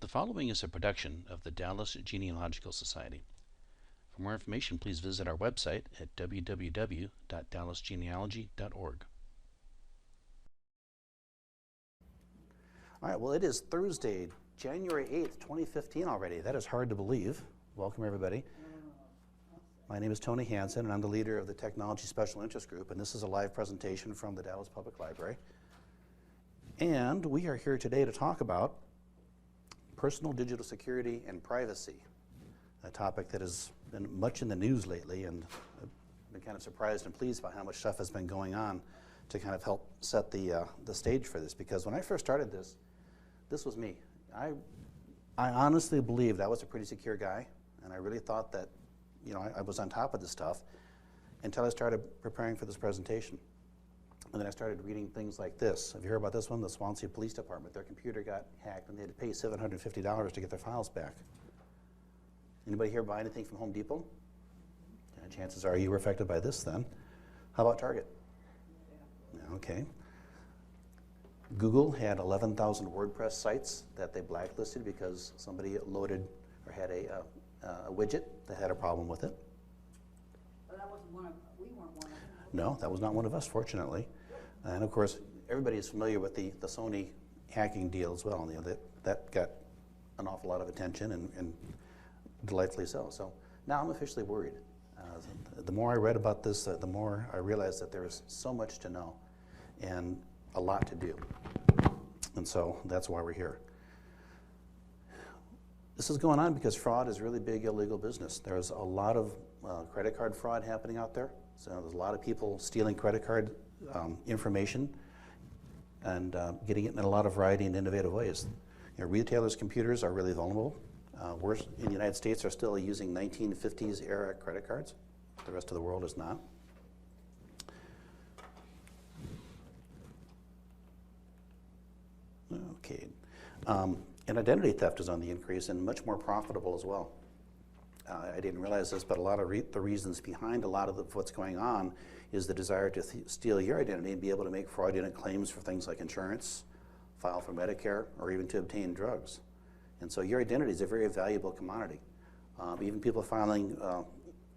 following is a production of the Dallas Genealogical Society. For more information, please visit our website at www.dallasgenealogy.org. All right, well, it is Thursday, January 8th, 2015 already. That is hard to believe. Welcome, everybody. My name is Tony Hansen, and I'm the leader of the Technology Special Interest Group, and this is a live presentation from the Dallas Public Library. And we are here today to talk about personal digital security and privacy, a topic that has been much in the news lately, and I've been kind of surprised and pleased by how much stuff has been going on to kind of help set the stage for this. Because when I first started this was me. I honestly believed I was a pretty secure guy, and I really thought that, you know, I was on top of this stuff until I started preparing for this presentation. And then I started reading things like this. Have you heard about this one? The Swansea Police Department. Their computer got hacked and they had to pay $750 to get their files back. Anybody here buy anything from Home Depot? Yeah, chances are you were affected by this then. How about Target? Yeah. Okay. Google had 11,000 WordPress sites that they blacklisted because somebody loaded or had a widget that had a problem with it. Well, that wasn't one of, we weren't one of them. No, that was not one of us, fortunately. And of course, everybody is familiar with the Sony hacking deal as well. You know, that got an awful lot of attention, and delightfully so. So now I'm officially worried. The more I read about this, the more I realized that there is so much to know and a lot to do. And so that's why we're here. This is going on because fraud is really big illegal business. There's a lot of credit card fraud happening out there. So there's a lot of people stealing credit card information and getting it in a lot of variety and innovative ways. You know, retailers' computers are really vulnerable. We're in the United States are still using 1950s era credit cards. The rest of the world is not. Okay. And identity theft is on the increase and much more profitable as well. I didn't realize this, but a lot of the reasons behind a lot of what's going on is the desire to steal your identity and be able to make fraudulent claims for things like insurance, file for Medicare, or even to obtain drugs. And so your identity is a very valuable commodity. Even people filing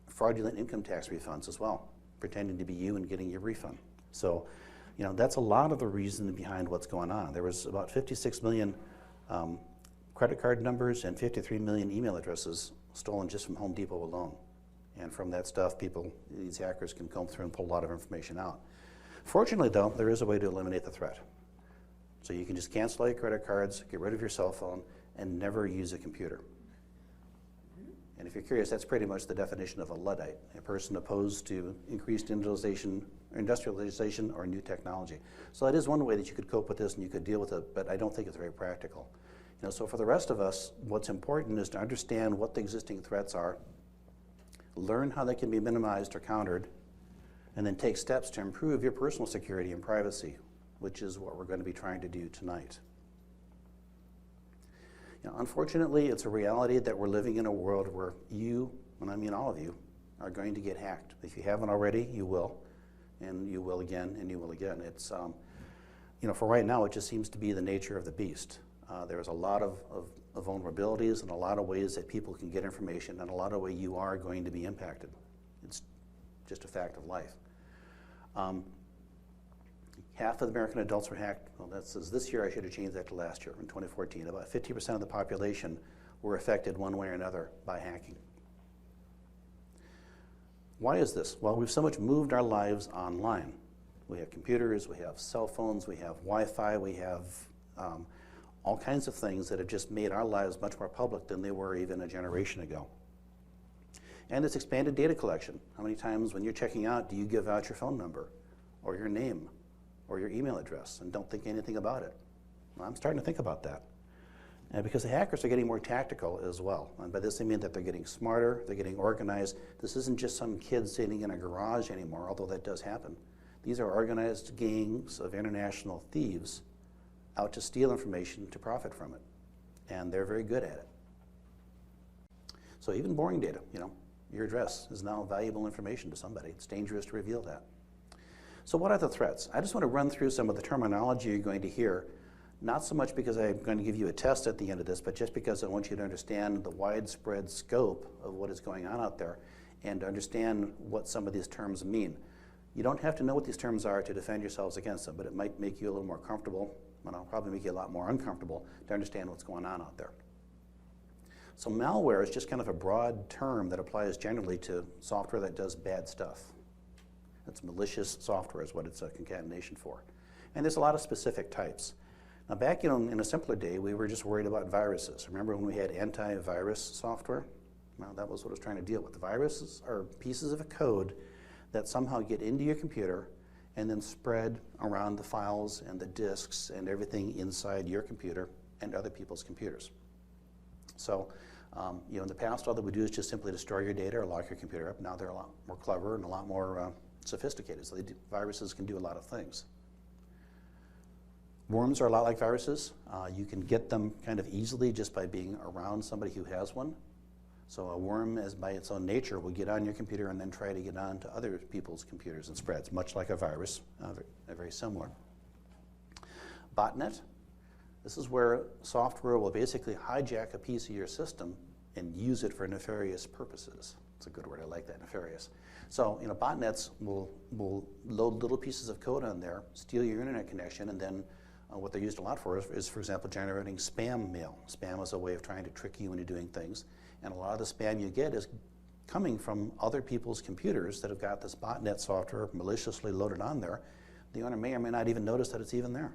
fraudulent income tax refunds as well, pretending to be you and getting your refund. So, you know, that's a lot of the reason behind what's going on. There was about 56 million credit card numbers and 53 million email addresses stolen just from Home Depot alone. And from that stuff, these hackers can comb through and pull a lot of information out. Fortunately, though, there is a way to eliminate the threat. So you can just cancel all your credit cards, get rid of your cell phone, and never use a computer. And if you're curious, that's pretty much the definition of a Luddite, a person opposed to increased industrialization or new technology. So that is one way that you could cope with this and you could deal with it, but I don't think it's very practical. You know, so for the rest of us, what's important is to understand what the existing threats are, learn how they can be minimized or countered, and then take steps to improve your personal security and privacy, which is what we're going to be trying to do tonight. You know, unfortunately, it's a reality that we're living in a world where you, and I mean all of you, are going to get hacked. If you haven't already, you will, and you will again, and you will again. It's, you know, for right now, it just seems to be the nature of the beast. There's a lot of vulnerabilities and a lot of ways that people can get information and a lot of ways you are going to be impacted. It's just a fact of life. Half of American adults were hacked. Well, that's this year. I should have changed that to last year, in 2014. About 50% of the population were affected one way or another by hacking. Why is this? Well, we've so much moved our lives online. We have computers, we have cell phones, we have Wi-Fi, we have all kinds of things that have just made our lives much more public than they were even a generation ago. And it's expanded data collection. How many times when you're checking out do you give out your phone number or your name or your email address and don't think anything about it? Well, I'm starting to think about that. And because the hackers are getting more tactical as well. And by this I mean that they're getting smarter, they're getting organized. This isn't just some kid sitting in a garage anymore, although that does happen. These are organized gangs of international thieves out to steal information to profit from it. And they're very good at it. So even boring data, you know, your address is now valuable information to somebody. It's dangerous to reveal that. So what are the threats? I just want to run through some of the terminology you're going to hear, Not so much because I'm going to give you a test at the end of this, but just because I want you to understand the widespread scope of what is going on out there and to understand what some of these terms mean. You don't have to know what these terms are to defend yourselves against them, but it might make you a little more comfortable, and it'll probably make you a lot more uncomfortable to understand what's going on out there. So malware is just kind of a broad term that applies generally to software that does bad stuff. It's malicious software is what it's a concatenation for. And there's a lot of specific types. Now back in a simpler day, we were just worried about viruses. Remember when we had antivirus software? Well, that was what it was trying to deal with. The viruses are pieces of a code that somehow get into your computer and then spread around the files and the disks and everything inside your computer and other people's computers. So, in the past, all they would do is just simply destroy your data or lock your computer up. Now they're a lot more clever and a lot more sophisticated. So viruses can do a lot of things. Worms are a lot like viruses. You can get them kind of easily just by being around somebody who has one. So a worm, as by its own nature, will get on your computer and then try to get on to other people's computers and spreads, much like a virus, very similar. Botnet. This is where software will basically hijack a piece of your system and use it for nefarious purposes. It's a good word, I like that, nefarious. So, botnets will load little pieces of code on there, steal your internet connection, and then what they're used a lot for is, for example, generating spam mail. Spam is a way of trying to trick you into doing things, and a lot of the spam you get is coming from other people's computers that have got this botnet software maliciously loaded on there. The owner may or may not even notice that it's even there.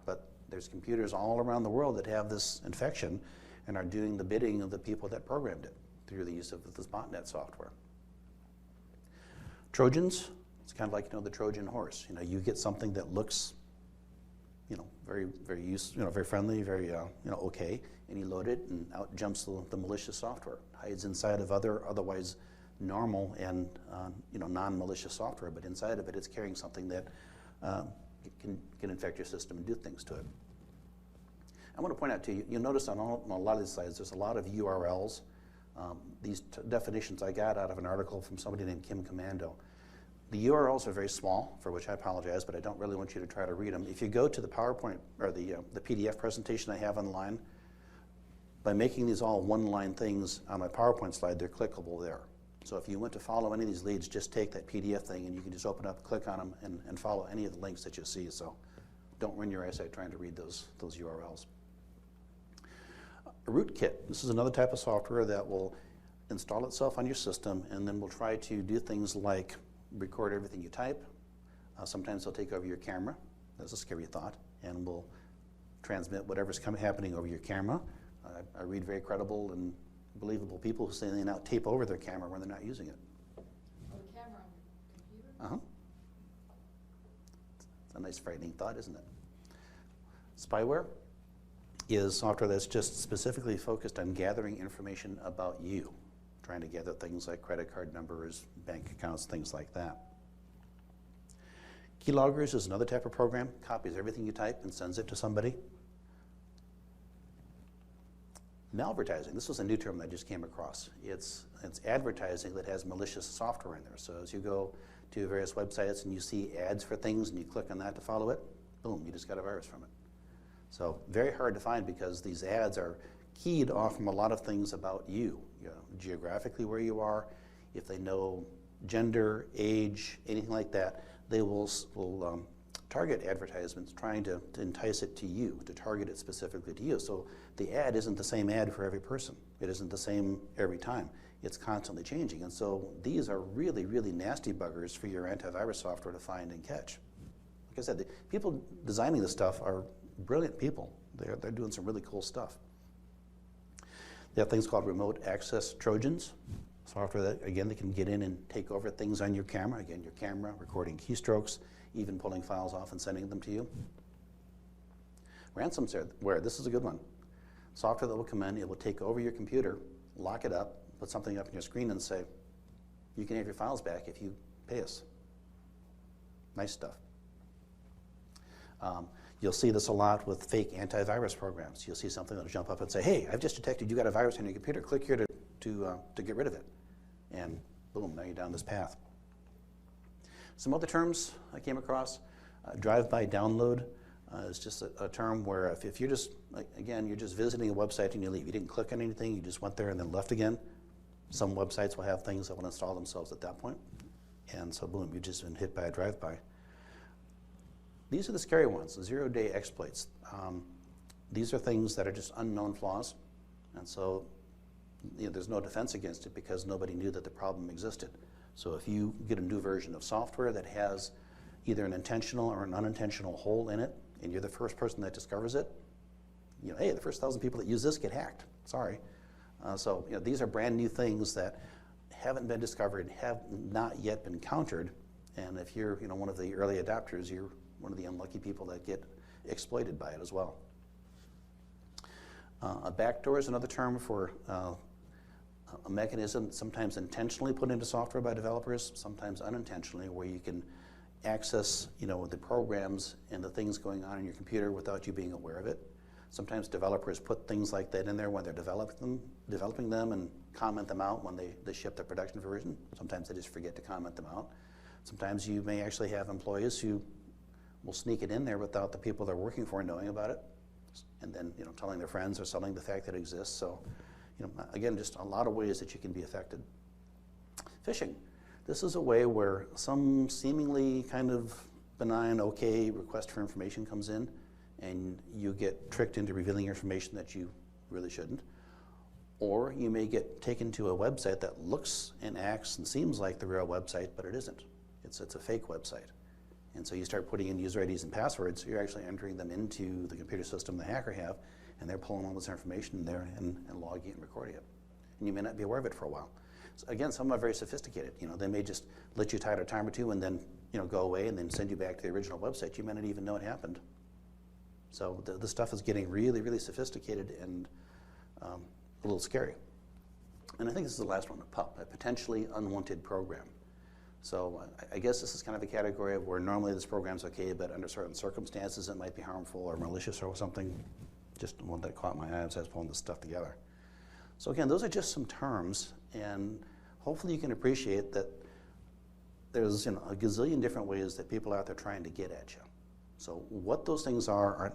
But there's computers all around the world that have this infection and are doing the bidding of the people that programmed it through the use of this botnet software. Trojans, it's kind of like the Trojan horse. You get something that looks, very very friendly, very okay, and you load it, and out jumps the malicious software. Hides inside of otherwise normal and non-malicious software, but inside of it, it's carrying something that can infect your system and do things to it. I want to point out to you, you'll notice on a lot of these slides, there's a lot of URLs. These definitions I got out of an article from somebody named Kim Commando. The URLs are very small, for which I apologize, but I don't really want you to try to read them. If you go to the PowerPoint or the PDF presentation I have online, by making these all one-line things on my PowerPoint slide, they're clickable there. So if you want to follow any of these leads, just take that PDF thing and you can just open up, click on them, and follow any of the links that you see. So don't ruin your eyesight trying to read those URLs. Rootkit. This is another type of software that will install itself on your system and then will try to do things like record everything you type. Sometimes they'll take over your camera. That's a scary thought. And will transmit whatever's happening over your camera. I read very credible and believable people who say they now tape over their camera when they're not using it. Oh, the camera on your computer? Uh-huh. It's a nice frightening thought, isn't it? Spyware is software that's just specifically focused on gathering information about you, trying to gather things like credit card numbers, bank accounts, things like that. Keyloggers is another type of program, copies everything you type and sends it to somebody. Malvertising, this was a new term that I just came across. It's advertising that has malicious software in there. So as you go to various websites and you see ads for things and you click on that to follow it, boom, you just got a virus from it. So very hard to find because these ads are keyed off from a lot of things about you, geographically where you are. If they know gender, age, anything like that, they will target advertisements trying to entice it to you, to target it specifically to you. So the ad isn't the same ad for every person. It isn't the same every time. It's constantly changing. And so these are really, really nasty buggers for your antivirus software to find and catch. Like I said, the people designing this stuff are brilliant people. They're doing some really cool stuff. They have things called remote access Trojans, software that, again, they can get in and take over things on your camera. Again, your camera, recording keystrokes, even pulling files off and sending them to you. Ransomware, this is a good one. Software that will come in, it will take over your computer, lock it up, put something up on your screen and say, you can have your files back if you pay us. Nice stuff. You'll see this a lot with fake antivirus programs. You'll see something that'll jump up and say, hey, I've just detected you got a virus on your computer. Click here to get rid of it. And boom, now you're down this path. Some other terms I came across, drive-by download. It's just a term where if you're just, again, you're just visiting a website and you leave. You didn't click on anything, you just went there and then left again. Some websites will have things that will install themselves at that point. And so boom, you've just been hit by a drive-by. These are the scary ones, the zero-day exploits. These are things that are just unknown flaws. And so there's no defense against it because nobody knew that the problem existed. So if you get a new version of software that has either an intentional or an unintentional hole in it, and you're the first person that discovers it, hey, the first 1,000 people that use this get hacked. Sorry. So these are brand new things that haven't been discovered, have not yet been countered, and if you're one of the early adopters, you're one of the unlucky people that get exploited by it as well. A backdoor is another term for a mechanism sometimes intentionally put into software by developers, sometimes unintentionally, where you can access the programs and the things going on in your computer without you being aware of it. Sometimes developers put things like that in there when they're developing them and comment them out when they ship the production version. Sometimes they just forget to comment them out. Sometimes you may actually have employees who will sneak it in there without the people they're working for knowing about it, and then telling their friends or selling the fact that it exists. So again, just a lot of ways that you can be affected. Phishing. This is a way where some seemingly kind of benign, okay request for information comes in, and you get tricked into revealing information that you really shouldn't. Or you may get taken to a website that looks and acts and seems like the real website, but it isn't. It's a fake website. And so you start putting in user IDs and passwords, you're actually entering them into the computer system the hacker have, and they're pulling all this information in there and logging it and recording it. And you may not be aware of it for a while. So again, some are very sophisticated. They may just let you type a time or two and then go away and then send you back to the original website. You may not even know it happened. So the stuff is getting really, really sophisticated and a little scary. And I think this is the last one, a PUP, a potentially unwanted program. So I guess this is kind of a category of where normally this program's okay, but under certain circumstances it might be harmful or malicious or something. Just one that caught my eye as I was pulling this stuff together. So again, those are just some terms, and hopefully you can appreciate that there's a gazillion different ways that people are out there trying to get at you. So what those things are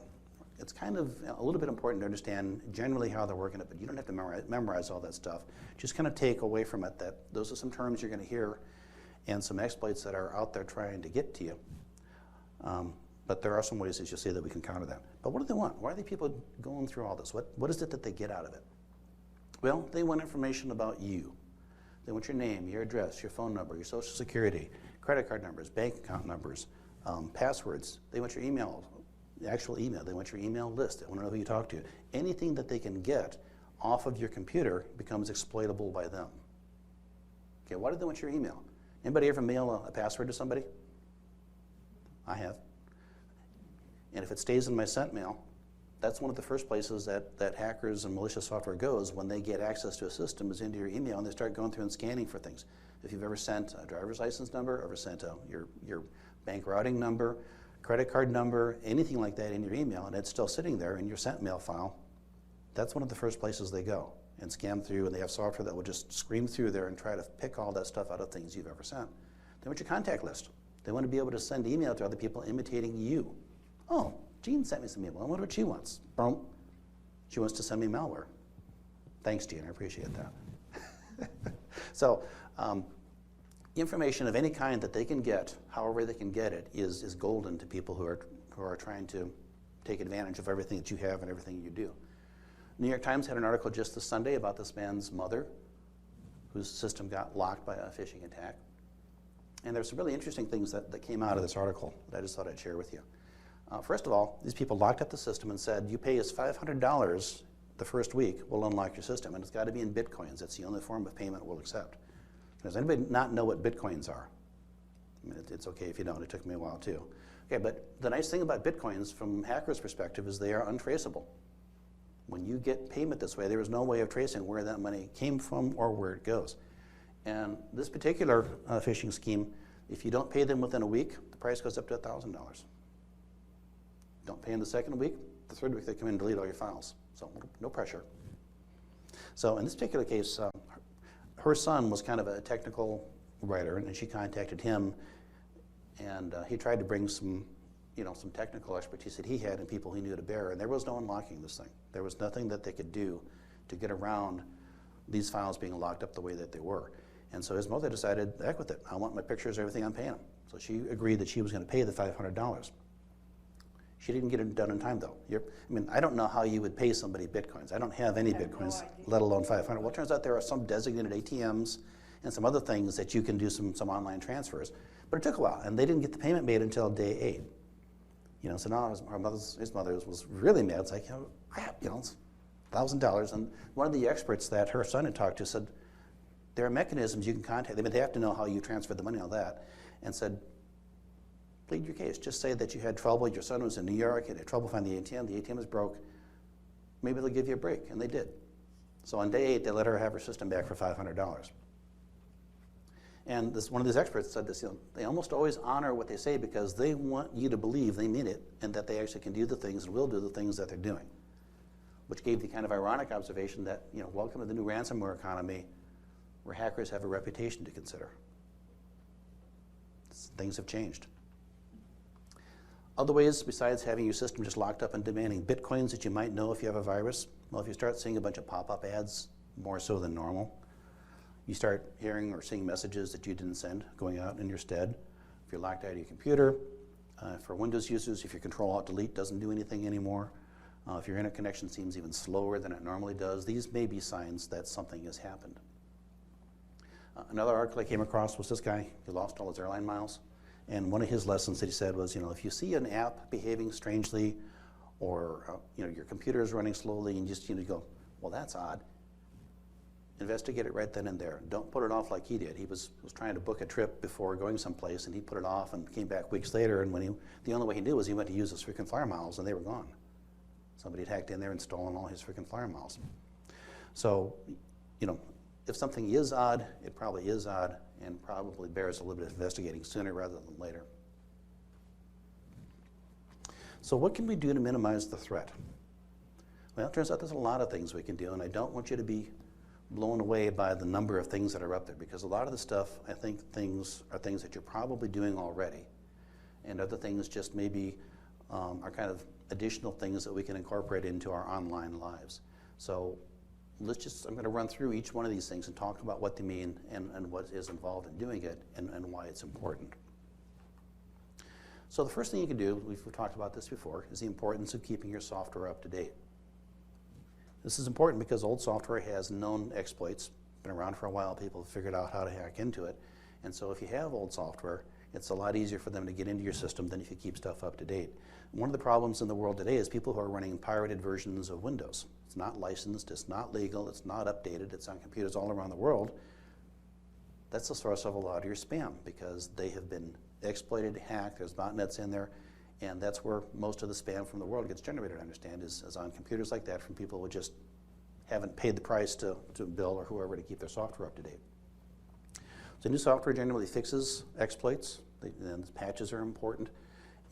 it's kind of a little bit important to understand generally how they're working it, but you don't have to memorize all that stuff. Just kind of take away from it that those are some terms you're going to hear and some exploits that are out there trying to get to you. But there are some ways, as you'll see, that we can counter that. But what do they want? Why are the people going through all this? What is it that they get out of it? Well, they want information about you. They want your name, your address, your phone number, your social security, credit card numbers, bank account numbers, passwords. They want your email, the actual email. They want your email list. They want to know who you talk to. Anything that they can get off of your computer becomes exploitable by them. Okay, why do they want your email? Anybody ever mail a password to somebody? I have. And if it stays in my sent mail, that's one of the first places that hackers and malicious software goes when they get access to a system is into your email, and they start going through and scanning for things. If you've ever sent a driver's license number, ever sent your bank routing number, credit card number, anything like that in your email, and it's still sitting there in your sent mail file, that's one of the first places they go and scan through, and they have software that will just scream through there and try to pick all that stuff out of things you've ever sent. They want your contact list. They want to be able to send email to other people imitating you. Oh, Jean sent me some email. I wonder what she wants. Boom. She wants to send me malware. Thanks, Jean. I appreciate that. So information of any kind that they can get, however they can get it, is golden to people who are trying to take advantage of everything that you have and everything you do. New York Times had an article just this Sunday about this man's mother whose system got locked by a phishing attack. And there's some really interesting things that came out of this article that I just thought I'd share with you. First of all, these people locked up the system and said, you pay us $500 the first week, we'll unlock your system. And it's got to be in Bitcoins. That's the only form of payment we'll accept. Does anybody not know what Bitcoins are? I mean, it's okay if you don't. It took me a while, too. Okay, but the nice thing about Bitcoins from hackers' perspective is they are untraceable. When you get payment this way, there is no way of tracing where that money came from or where it goes. And this particular phishing scheme, if you don't pay them within a week, the price goes up to $1,000. Don't pay in the second week, the third week they come in and delete all your files. So no pressure. So in this particular case, her son was kind of a technical writer, and she contacted him, and he tried to bring some some technical expertise that he had and people he knew to bear, and there was no unlocking this thing. There was nothing that they could do to get around these files being locked up the way that they were. And so his mother decided, heck with it, I want my pictures, everything, I'm paying them. So she agreed that she was going to pay the $500. She didn't get it done in time, though. I don't know how you would pay somebody Bitcoins. I don't have any Bitcoins, let alone 500. Well, it turns out there are some designated ATMs and some other things that you can do some online transfers. But it took a while, and they didn't get the payment made until day 8. So now his mother was really mad. It's like, I have, it's $1,000. And one of the experts that her son had talked to said, there are mechanisms you can contact them. They have to know how you transferred the money and all that. And said, plead your case. Just say that you had trouble. Your son was in New York and had trouble finding the ATM. The ATM is broke. Maybe they'll give you a break. And they did. So on day 8, they let her have her system back for $500. And one of these experts said this, they almost always honor what they say because they want you to believe they mean it and that they actually can do the things and will do the things that they're doing. Which gave the kind of ironic observation that, welcome to the new ransomware economy where hackers have a reputation to consider. Things have changed. Other ways besides having your system just locked up and demanding Bitcoins that you might know if you have a virus, well, if you start seeing a bunch of pop-up ads, more so than normal, you start hearing or seeing messages that you didn't send going out in your stead. If you're locked out of your computer, for Windows users, if your Control-Alt-Delete doesn't do anything anymore, if your internet connection seems even slower than it normally does, these may be signs that something has happened. Another article I came across was this guy. He lost all his airline miles. And one of his lessons that he said was, if you see an app behaving strangely or your computer is running slowly and just go, well, that's odd, investigate it right then and there. Don't put it off like he did. He was trying to book a trip before going someplace, and he put it off and came back weeks later, and the only way he knew was he went to use his freaking flyer miles, and they were gone. Somebody had hacked in there and stolen all his freaking flyer miles. So, if something is odd, it probably is odd, and probably bears a little bit of investigating sooner rather than later. So what can we do to minimize the threat? Well, it turns out there's a lot of things we can do, and I don't want you to be blown away by the number of things that are up there, because a lot of the stuff, I think, are things that you're probably doing already, and other things just maybe are kind of additional things that we can incorporate into our online lives. So I'm going to run through each one of these things and talk about what they mean and what is involved in doing it and why it's important. So the first thing you can do, we've talked about this before, is the importance of keeping your software up to date. This is important because old software has known exploits, been around for a while, people have figured out how to hack into it, and so if you have old software, it's a lot easier for them to get into your system than if you keep stuff up to date. One of the problems in the world today is people who are running pirated versions of Windows. It's not licensed, it's not legal, it's not updated, it's on computers all around the world. That's the source of a lot of your spam because they have been exploited, hacked, there's botnets in there, and that's where most of the spam from the world gets generated, I understand, is on computers like that from people who just haven't paid the price to Bill or whoever to keep their software up to date. So new software generally fixes exploits, and patches are important,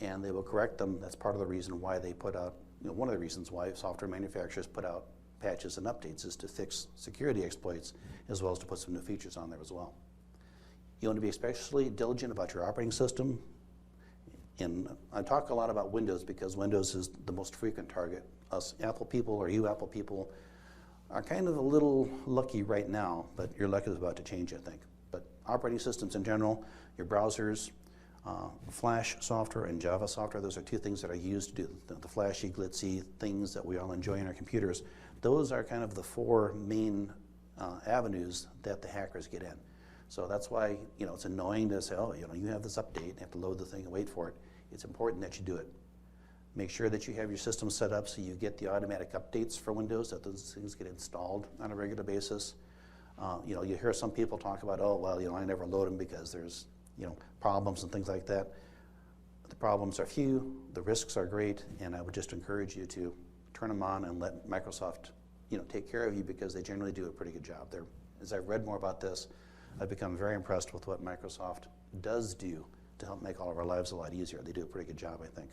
and they will correct them. That's part of the reason why they put out, one of the reasons why software manufacturers put out patches and updates is to fix security exploits as well as to put some new features on there as well. You want to be especially diligent about your operating system. And I talk a lot about Windows because Windows is the most frequent target. Us Apple people or you Apple people are kind of a little lucky right now, but your luck is about to change, I think. But operating systems in general, your browsers, Flash software and Java software, those are two things that are used to do the flashy, glitzy things that we all enjoy in our computers. Those are kind of the four main avenues that the hackers get in. So that's why it's annoying to say, oh, you have this update, and have to load the thing and wait for it. It's important that you do it. Make sure that you have your system set up so you get the automatic updates for Windows, that those things get installed on a regular basis. You hear some people talk about, oh, well, I never load them because there's problems and things like that. The problems are few, the risks are great, and I would just encourage you to turn them on and let Microsoft take care of you because they generally do a pretty good job. As I've read more about this, I've become very impressed with what Microsoft does do to help make all of our lives a lot easier. They do a pretty good job, I think.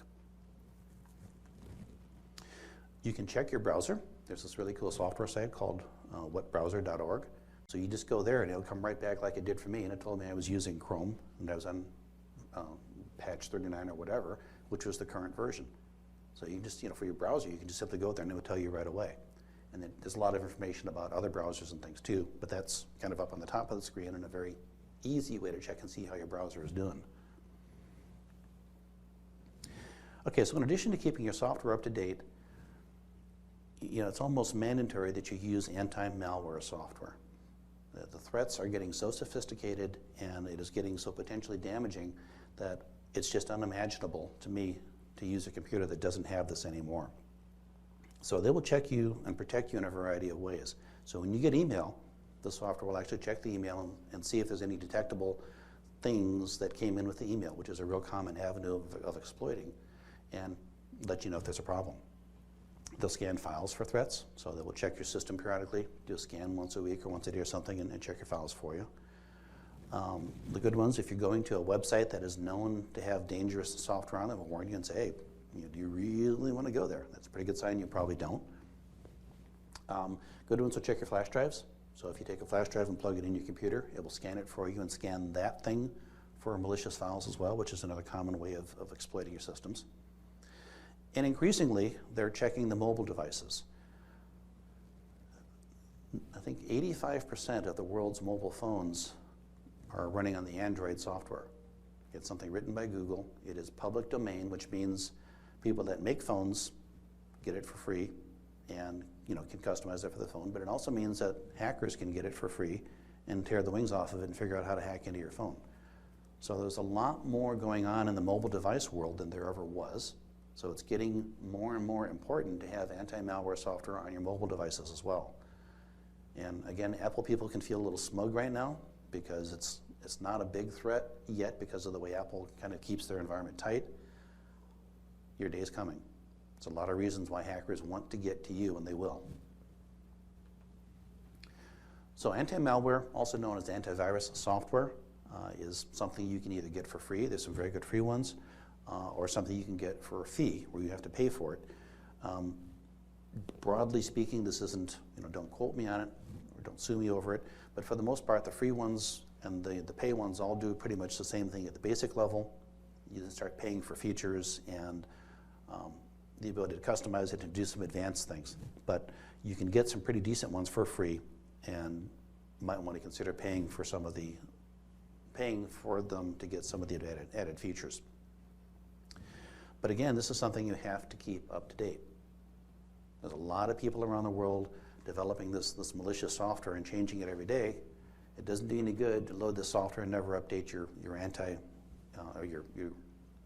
You can check your browser. There's this really cool software site called whatbrowser.org. So you just go there and it'll come right back like it did for me, and it told me I was using Chrome and I was on patch 39 or whatever, which was the current version. So you can just, for your browser, you can just simply go there and it will tell you right away. And then there's a lot of information about other browsers and things too, but that's kind of up on the top of the screen and a very easy way to check and see how your browser is doing. Okay, so in addition to keeping your software up to date, it's almost mandatory that you use anti-malware software. The threats are getting so sophisticated and it is getting so potentially damaging that it's just unimaginable to me to use a computer that doesn't have this anymore. So they will check you and protect you in a variety of ways. So when you get email, the software will actually check the email and see if there's any detectable things that came in with the email, which is a real common avenue of exploiting, and let you know if there's a problem. They'll scan files for threats, so they will check your system periodically, do a scan once a week or once a day or something, and check your files for you. The good ones, if you're going to a website that is known to have dangerous software on it, will warn you and say, hey, do you really want to go there? That's a pretty good sign you probably don't. Good ones will check your flash drives. So if you take a flash drive and plug it in your computer, it will scan it for you and scan that thing for malicious files as well, which is another common way of exploiting your systems. And increasingly, they're checking the mobile devices. I think 85% of the world's mobile phones are running on the Android software. It's something written by Google. It is public domain, which means people that make phones get it for free and can customize it for the phone, but it also means that hackers can get it for free and tear the wings off of it and figure out how to hack into your phone. So there's a lot more going on in the mobile device world than there ever was. So it's getting more and more important to have anti-malware software on your mobile devices as well. And again, Apple people can feel a little smug right now because it's not a big threat yet because of the way Apple kind of keeps their environment tight. Your day is coming. There's a lot of reasons why hackers want to get to you, and they will. So anti-malware, also known as antivirus software, is something you can either get for free. There's some very good free ones, or something you can get for a fee where you have to pay for it. Broadly speaking, this isn't, don't quote me on it or don't sue me over it, but for the most part, the free ones and the pay ones all do pretty much the same thing at the basic level. You then start paying for features and the ability to customize it and do some advanced things. But you can get some pretty decent ones for free and might want to consider paying for them to get some of the added features. But again, this is something you have to keep up to date. There's a lot of people around the world developing this malicious software and changing it every day. It doesn't do any good to load this software and never update your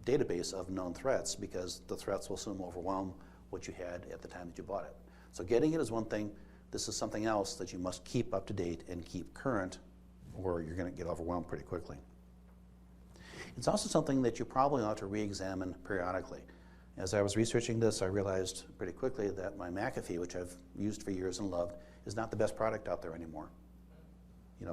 database of known threats, because the threats will soon overwhelm what you had at the time that you bought it. So getting it is one thing. This is something else that you must keep up to date and keep current, or you're going to get overwhelmed pretty quickly. It's also something that you probably ought to re-examine periodically. As I was researching this, I realized pretty quickly that my McAfee, which I've used for years and loved, is not the best product out there anymore.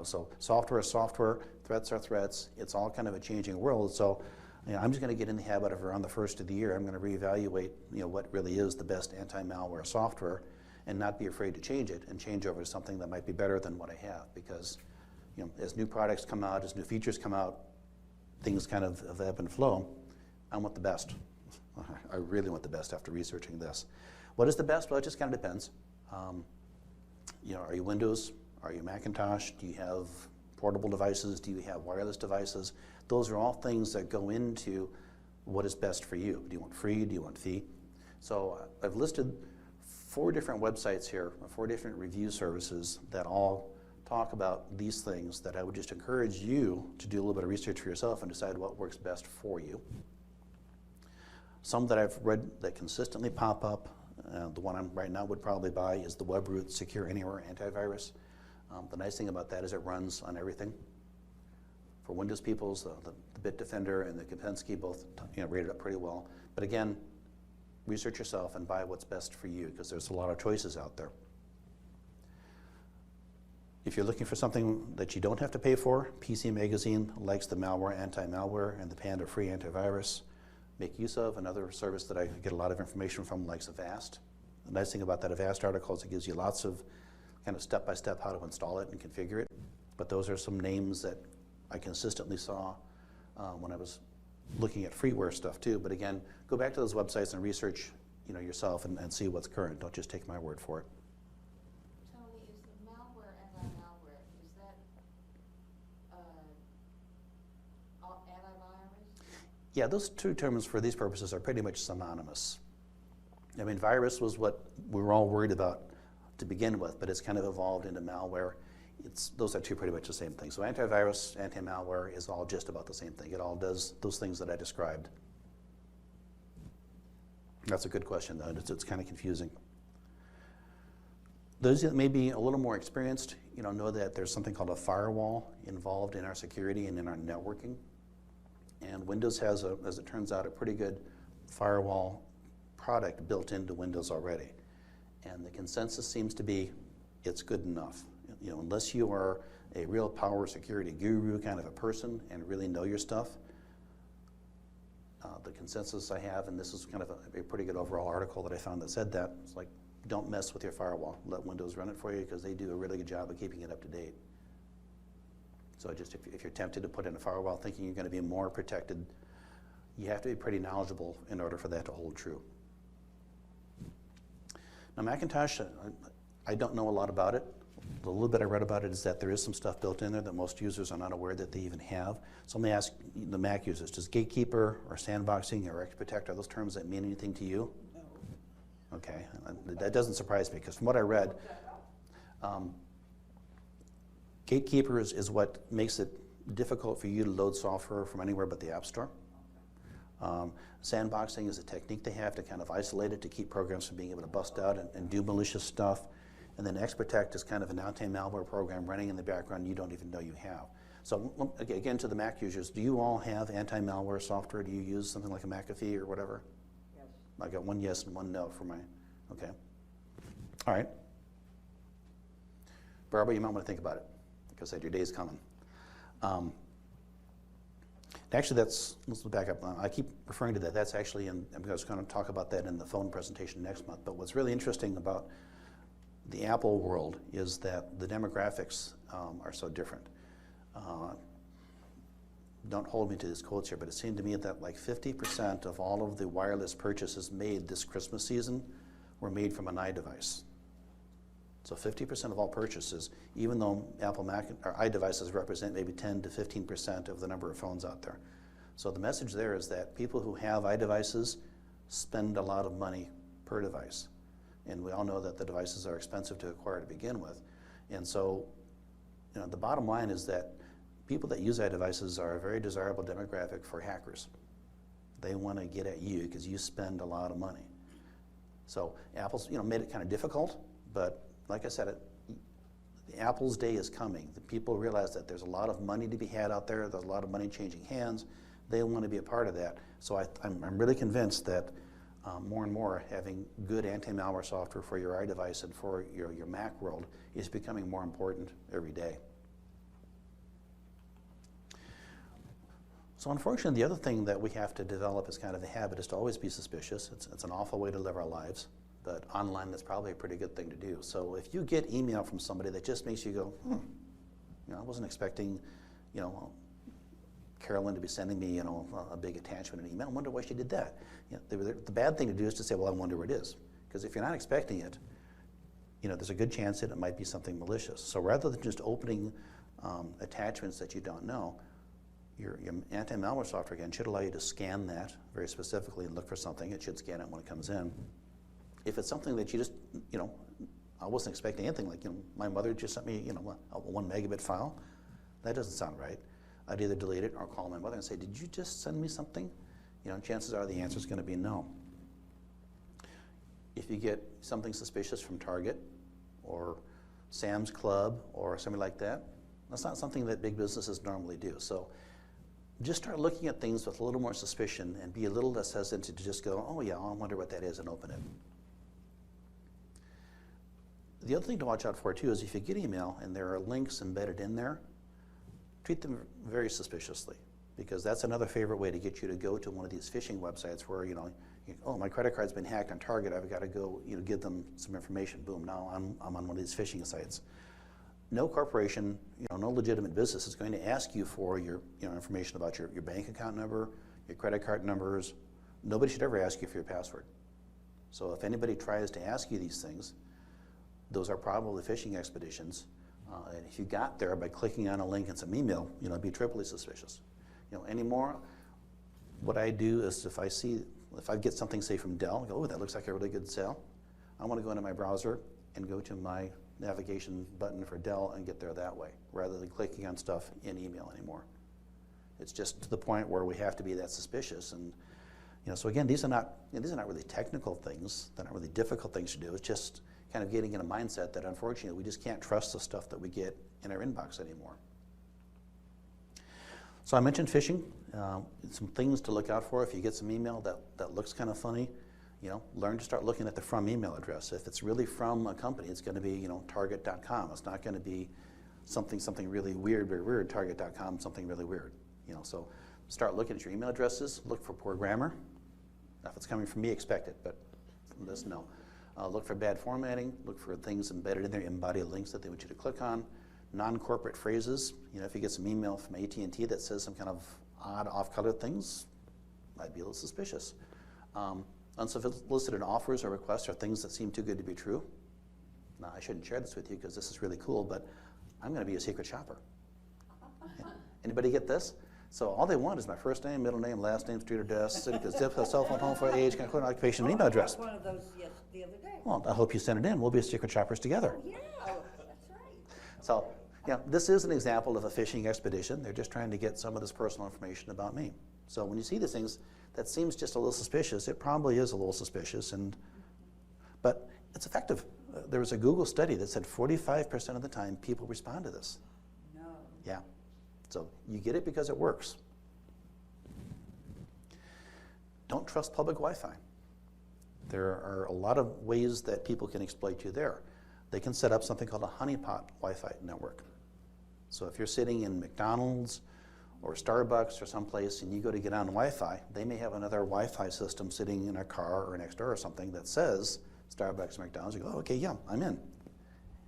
So software is software, threats are threats. It's all kind of a changing world. So I'm just going to get in the habit of around the first of the year, I'm going to reevaluate what really is the best anti-malware software and not be afraid to change it and change over to something that might be better than what I have. Because as new products come out, as new features come out, things kind of ebb and flow. I want the best. I really want the best after researching this. What is the best? Well, it just kind of depends. Are you Windows? Are you Macintosh? Do you have portable devices? Do you have wireless devices? Those are all things that go into what is best for you. Do you want free? Do you want fee? So I've listed 4 different websites here, 4 different review services that all talk about these things that I would just encourage you to do a little bit of research for yourself and decide what works best for you. Some that I've read that consistently pop up, the one I'm right now would probably buy is the WebRoot Secure Anywhere Antivirus. The nice thing about that is it runs on everything. For Windows people, the Bitdefender and the Kaspersky both rated up pretty well. But again, research yourself and buy what's best for you, because there's a lot of choices out there. If you're looking for something that you don't have to pay for, PC Magazine likes the Malware Anti-Malware and the Panda Free Antivirus. Make use of another service that I get a lot of information from, likes Avast. The nice thing about that Avast article is it gives you lots of kind of step-by-step how to install it and configure it. But those are some names that I consistently saw when I was looking at freeware stuff too. But again, go back to those websites and research, yourself and see what's current. Don't just take my word for it. Tony, is the malware, anti-malware, is that antivirus? Yeah, those two terms for these purposes are pretty much synonymous. I mean, virus was what we were all worried about to begin with, but it's kind of evolved into malware. Those are two pretty much the same thing. So antivirus, anti-malware is all just about the same thing. It all does those things that I described. That's a good question, though. It's kind of confusing. Those that may be a little more experienced, know that there's something called a firewall involved in our security and in our networking. And Windows has, as it turns out, a pretty good firewall product built into Windows already. And the consensus seems to be it's good enough. Unless you are a real power security guru kind of a person and really know your stuff, the consensus I have, and this is kind of a pretty good overall article that I found that said that, it's like, don't mess with your firewall. Let Windows run it for you because they do a really good job of keeping it up to date. So just if you're tempted to put in a firewall thinking you're going to be more protected, you have to be pretty knowledgeable in order for that to hold true. Now Macintosh, I don't know a lot about it. The little bit I read about it is that there is some stuff built in there that most users are not aware that they even have. So let me ask the Mac users, does gatekeeper or sandboxing or XProtect, are those terms that mean anything to you? No. Okay, that doesn't surprise me because from what I read, gatekeeper is what makes it difficult for you to load software from anywhere but the App Store. Sandboxing is a technique they have to kind of isolate it to keep programs from being able to bust out and do malicious stuff. And then XProtect is kind of an anti-malware program running in the background you don't even know you have. So again, to the Mac users, do you all have anti-malware software? Do you use something like a McAfee or whatever? Yes. I got one yes and one no for my, okay. All right. Barbara, you might want to think about it because your day's coming. Actually, let's back up. I keep referring to that. That's actually I'm going to talk about that in the phone presentation next month. But what's really interesting about the Apple world is that the demographics are so different. Don't hold me to these quotes here, but it seemed to me that like 50% of all of the wireless purchases made this Christmas season were made from an iDevice. So 50% of all purchases, even though Apple Mac or iDevices represent maybe 10 to 15% of the number of phones out there. So the message there is that people who have iDevices spend a lot of money per device. And we all know that the devices are expensive to acquire to begin with. And so, the bottom line is that people that use iDevices are a very desirable demographic for hackers. They want to get at you because you spend a lot of money. So Apple's, made it kind of difficult, but like I said, Apple's day is coming. The people realize that there's a lot of money to be had out there. There's a lot of money changing hands. They want to be a part of that. So I'm really convinced that more and more having good anti-malware software for your iDevice and for your Mac world is becoming more important every day. So unfortunately, the other thing that we have to develop as kind of a habit is to always be suspicious. It's an awful way to live our lives, but online that's probably a pretty good thing to do. So if you get email from somebody that just makes you go, I wasn't expecting, Carolyn to be sending me, a big attachment in an email. I wonder why she did that. The bad thing to do is to say, well, I wonder what it is. Because if you're not expecting it, there's a good chance that it might be something malicious. So rather than just opening attachments that you don't know, your anti-malware software, again, should allow you to scan that very specifically and look for something. It should scan it when it comes in. If it's something that you just, I wasn't expecting anything, like, my mother just sent me, a 1 megabit file. That doesn't sound right. I'd either delete it or call my mother and say, did you just send me something? Chances are the answer is going to be no. If you get something suspicious from Target or Sam's Club or something like that, that's not something that big businesses normally do. So just start looking at things with a little more suspicion and be a little less hesitant to just go, oh yeah, I wonder what that is, and open it. The other thing to watch out for too is if you get email and there are links embedded in there, treat them very suspiciously, because that's another favorite way to get you to go to one of these phishing websites where, oh, my credit card's been hacked on Target, I've got to go, give them some information. Boom, now I'm on one of these phishing sites. No corporation, no legitimate business is going to ask you for your information about your bank account number, your credit card numbers. Nobody should ever ask you for your password. So if anybody tries to ask you these things, those are probably phishing expeditions. And if you got there by clicking on a link in some email, be triply suspicious. Anymore, what I do is if I get something, say from Dell, I go, oh, that looks like a really good sale. I want to go into my browser and go to my navigation button for Dell and get there that way, rather than clicking on stuff in email anymore. It's just to the point where we have to be that suspicious. And so again, these are not really technical things. They're not really difficult things to do. It's just kind of getting in a mindset that unfortunately we just can't trust the stuff that we get in our inbox anymore. So I mentioned phishing. Some things to look out for if you get some email that looks kind of funny. Learn to start looking at the from email address. If it's really from a company, it's going to be target.com. It's not going to be something really weird, target.com, something really weird. So start looking at your email addresses. Look for poor grammar. Now, if it's coming from me, expect it, but from this, no. Look for bad formatting. Look for things embedded in there, embodied links that they want you to click on. Non-corporate phrases. If you get some email from AT&T that says some kind of odd, off-color things, might be a little suspicious. Unsolicited offers or requests are things that seem too good to be true. Now, I shouldn't share this with you because this is really cool, but I'm going to be a secret shopper. Anybody get this? So all they want is my first name, middle name, last name, street address, city, zip, cell phone, home for age, current occupation, and email address. One of those the other day. Well, I hope you send it in. We'll be secret shoppers together. Yeah, that's right. So, this is an example of a phishing expedition. They're just trying to get some of this personal information about me. So when you see these things, that seems just a little suspicious. It probably is a little suspicious, but it's effective. There was a Google study that said 45% of the time people respond to this. No. Yeah. So you get it because it works. Don't trust public Wi-Fi. There are a lot of ways that people can exploit you there. They can set up something called a honeypot Wi-Fi network. So if you're sitting in McDonald's or Starbucks or someplace and you go to get on Wi-Fi, they may have another Wi-Fi system sitting in a car or next door or something that says Starbucks or McDonald's. You go, oh, okay, yeah, I'm in.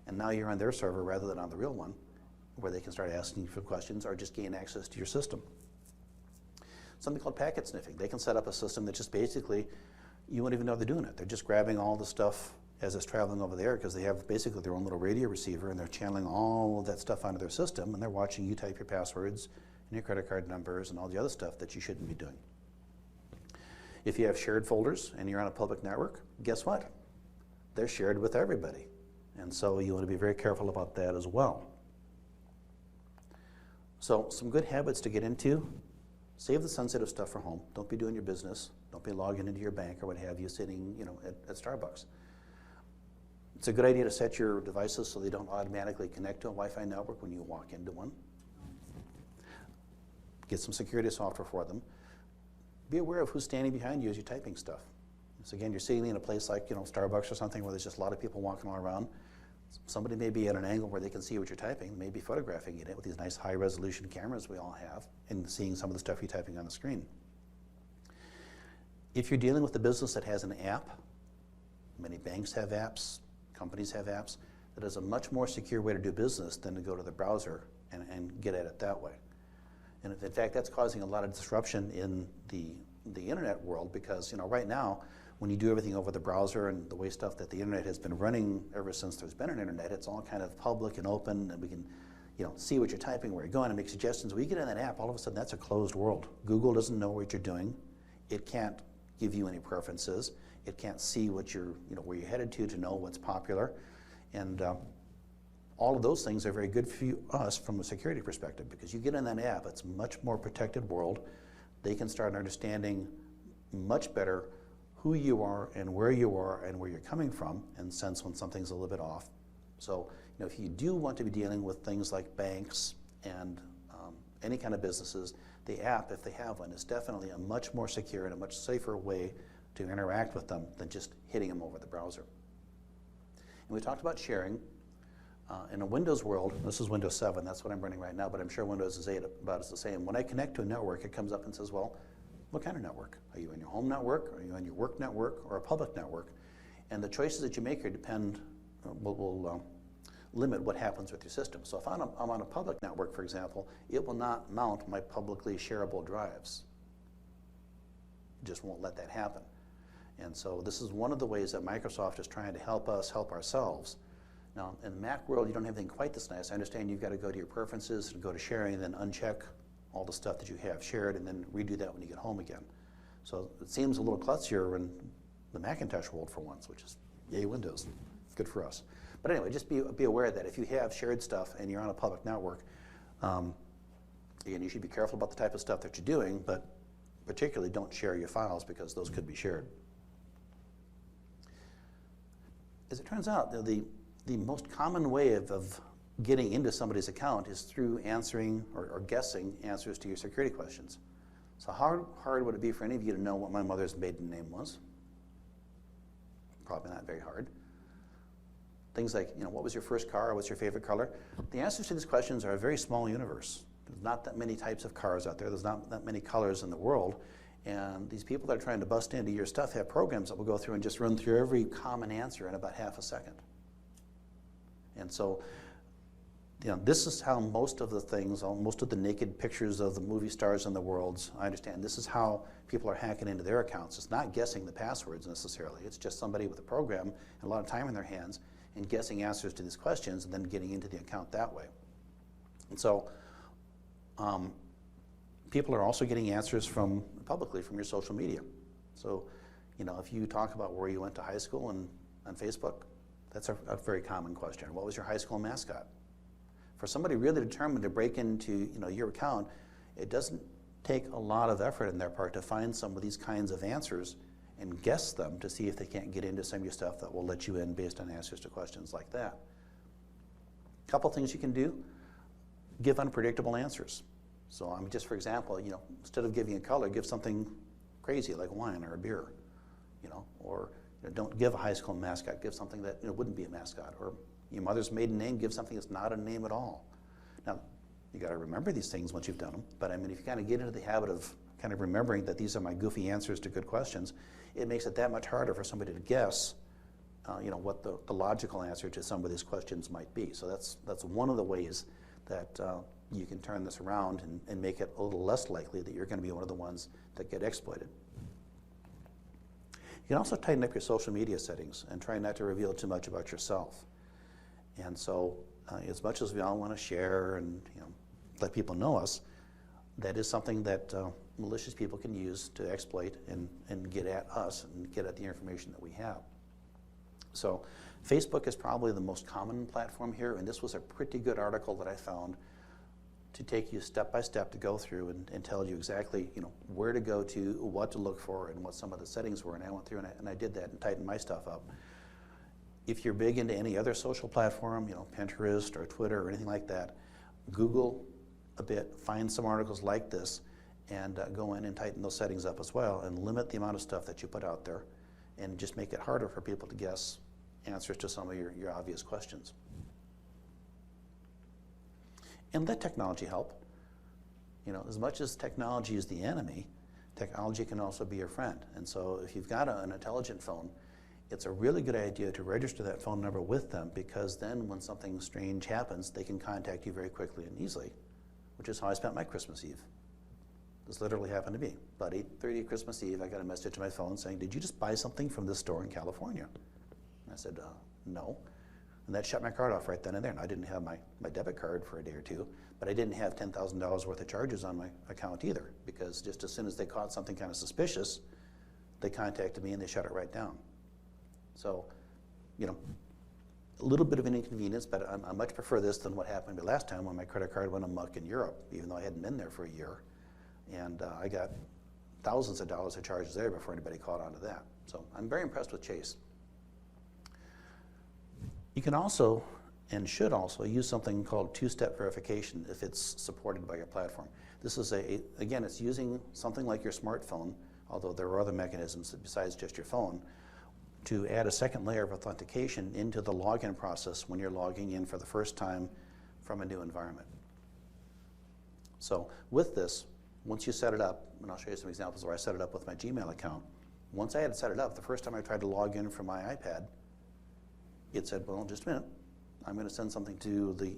And now you're on their server rather than on the real one, where they can start asking you for questions or just gain access to your system. Something called packet sniffing. They can set up a system that just basically, you won't even know they're doing it. They're just grabbing all the stuff as it's traveling over there because they have basically their own little radio receiver and they're channeling all of that stuff onto their system and they're watching you type your passwords and your credit card numbers and all the other stuff that you shouldn't be doing. If you have shared folders and you're on a public network, guess what? They're shared with everybody. And so you want to be very careful about that as well. So some good habits to get into. Save the sensitive stuff for home. Don't be doing your business. Don't be logging into your bank or what have you sitting at Starbucks. It's a good idea to set your devices so they don't automatically connect to a Wi-Fi network when you walk into one. Get some security software for them. Be aware of who's standing behind you as you're typing stuff. So again, you're sitting in a place like Starbucks or something where there's just a lot of people walking all around. Somebody may be at an angle where they can see what you're typing, maybe photographing it with these nice high-resolution cameras we all have, and seeing some of the stuff you're typing on the screen. If you're dealing with a business that has an app, many banks have apps, companies have apps, that is a much more secure way to do business than to go to the browser and get at it that way. And in fact, that's causing a lot of disruption in the internet world because right now, when you do everything over the browser and the way stuff that the internet has been running ever since there's been an internet, it's all kind of public and open and we can see what you're typing, where you're going and make suggestions. When you get in that app, all of a sudden that's a closed world. Google doesn't know what you're doing. It can't give you any preferences. It can't see what you're, where you're headed to know what's popular. And all of those things are very good for us from a security perspective because you get in that app, it's a much more protected world. They can start understanding much better who you are and where you're coming from and sense when something's a little bit off. So if you do want to be dealing with things like banks and any kind of businesses, the app, if they have one, is definitely a much more secure and a much safer way to interact with them than just hitting them over the browser. And we talked about sharing. In a Windows world, this is Windows 7, that's what I'm running right now, but I'm sure Windows 8 about is the same. When I connect to a network, it comes up and says, well, what kind of network? Are you on your home network? Are you on your work network or a public network? And the choices that you make here will limit what happens with your system. So if I'm on a public network, for example, it will not mount my publicly shareable drives. just won't let that happen. And so this is one of the ways that Microsoft is trying to help us help ourselves. Now, in the Mac world, you don't have anything quite this nice. I understand you've got to go to your preferences and go to sharing and then uncheck all the stuff that you have shared and then redo that when you get home again. So it seems a little klutzier in the Macintosh world for once, which is yay Windows. Good for us. But anyway, just be aware that if you have shared stuff and you're on a public network, again, you should be careful about the type of stuff that you're doing, but particularly don't share your files because those could be shared. As it turns out, the most common way of getting into somebody's account is through answering or guessing answers to your security questions. So how hard would it be for any of you to know what my mother's maiden name was? Probably not very hard. Things like, what was your first car? What's your favorite color? The answers to these questions are a very small universe. There's not that many types of cars out there. There's not that many colors in the world. And these people that are trying to bust into your stuff have programs that will go through and just run through every common answer in about half a second. And so, this is how most of the things, most of the naked pictures of the movie stars in the world, I understand, this is how people are hacking into their accounts. It's not guessing the passwords necessarily. It's just somebody with a program and a lot of time in their hands and guessing answers to these questions and then getting into the account that way. And so, people are also getting answers publicly from your social media. So, if you talk about where you went to high school and on Facebook, that's a very common question. What was your high school mascot? For somebody really determined to break into your account, it doesn't take a lot of effort on their part to find some of these kinds of answers and guess them to see if they can't get into some of your stuff that will let you in based on answers to questions like that. A couple things you can do: give unpredictable answers. So just for example, instead of giving a color, give something crazy like wine or a beer, or don't give a high school mascot, give something that wouldn't be a mascot, or your mother's maiden name, give something that's not a name at all. Now, you got to remember these things once you've done them, but if you kind of get into the habit of kind of remembering that these are my goofy answers to good questions, it makes it that much harder for somebody to guess, what the logical answer to some of these questions might be. So that's one of the ways that you can turn this around and make it a little less likely that you're going to be one of the ones that get exploited. You can also tighten up your social media settings and try not to reveal too much about yourself. And so, as much as we all want to share and let people know us, that is something that malicious people can use to exploit and get at us and get at the information that we have. So, Facebook is probably the most common platform here, and this was a pretty good article that I found to take you step by step to go through and tell you exactly where to go to, what to look for, and what some of the settings were. And I went through and I did that and tightened my stuff up. If you're big into any other social platform, Pinterest or Twitter or anything like that, Google a bit, find some articles like this, and go in and tighten those settings up as well, and limit the amount of stuff that you put out there, and just make it harder for people to guess answers to some of your obvious questions. And let technology help. As much as technology is the enemy, technology can also be your friend. And so if you've got an intelligent phone, it's a really good idea to register that phone number with them, because then when something strange happens, they can contact you very quickly and easily, which is how I spent my Christmas Eve. This literally happened to me. About 8:30 Christmas Eve, I got a message to my phone saying, "Did you just buy something from this store in California?" And I said, "No." And that shut my card off right then and there. And I didn't have my debit card for a day or two, but I didn't have $10,000 worth of charges on my account either, because just as soon as they caught something kind of suspicious, they contacted me and they shut it right down. So, a little bit of an inconvenience, but I much prefer this than what happened to me last time when my credit card went amok in Europe, even though I hadn't been there for a year. And I got thousands of dollars of charges there before anybody caught on to that. So I'm very impressed with Chase. You can also, and should also, use something called two-step verification if it's supported by your platform. This is again, it's using something like your smartphone, although there are other mechanisms besides just your phone, to add a second layer of authentication into the login process when you're logging in for the first time from a new environment. So with this, once you set it up, and I'll show you some examples where I set it up with my Gmail account. Once I had set it up, the first time I tried to log in from my iPad, it said, well, just a minute, I'm going to send something to the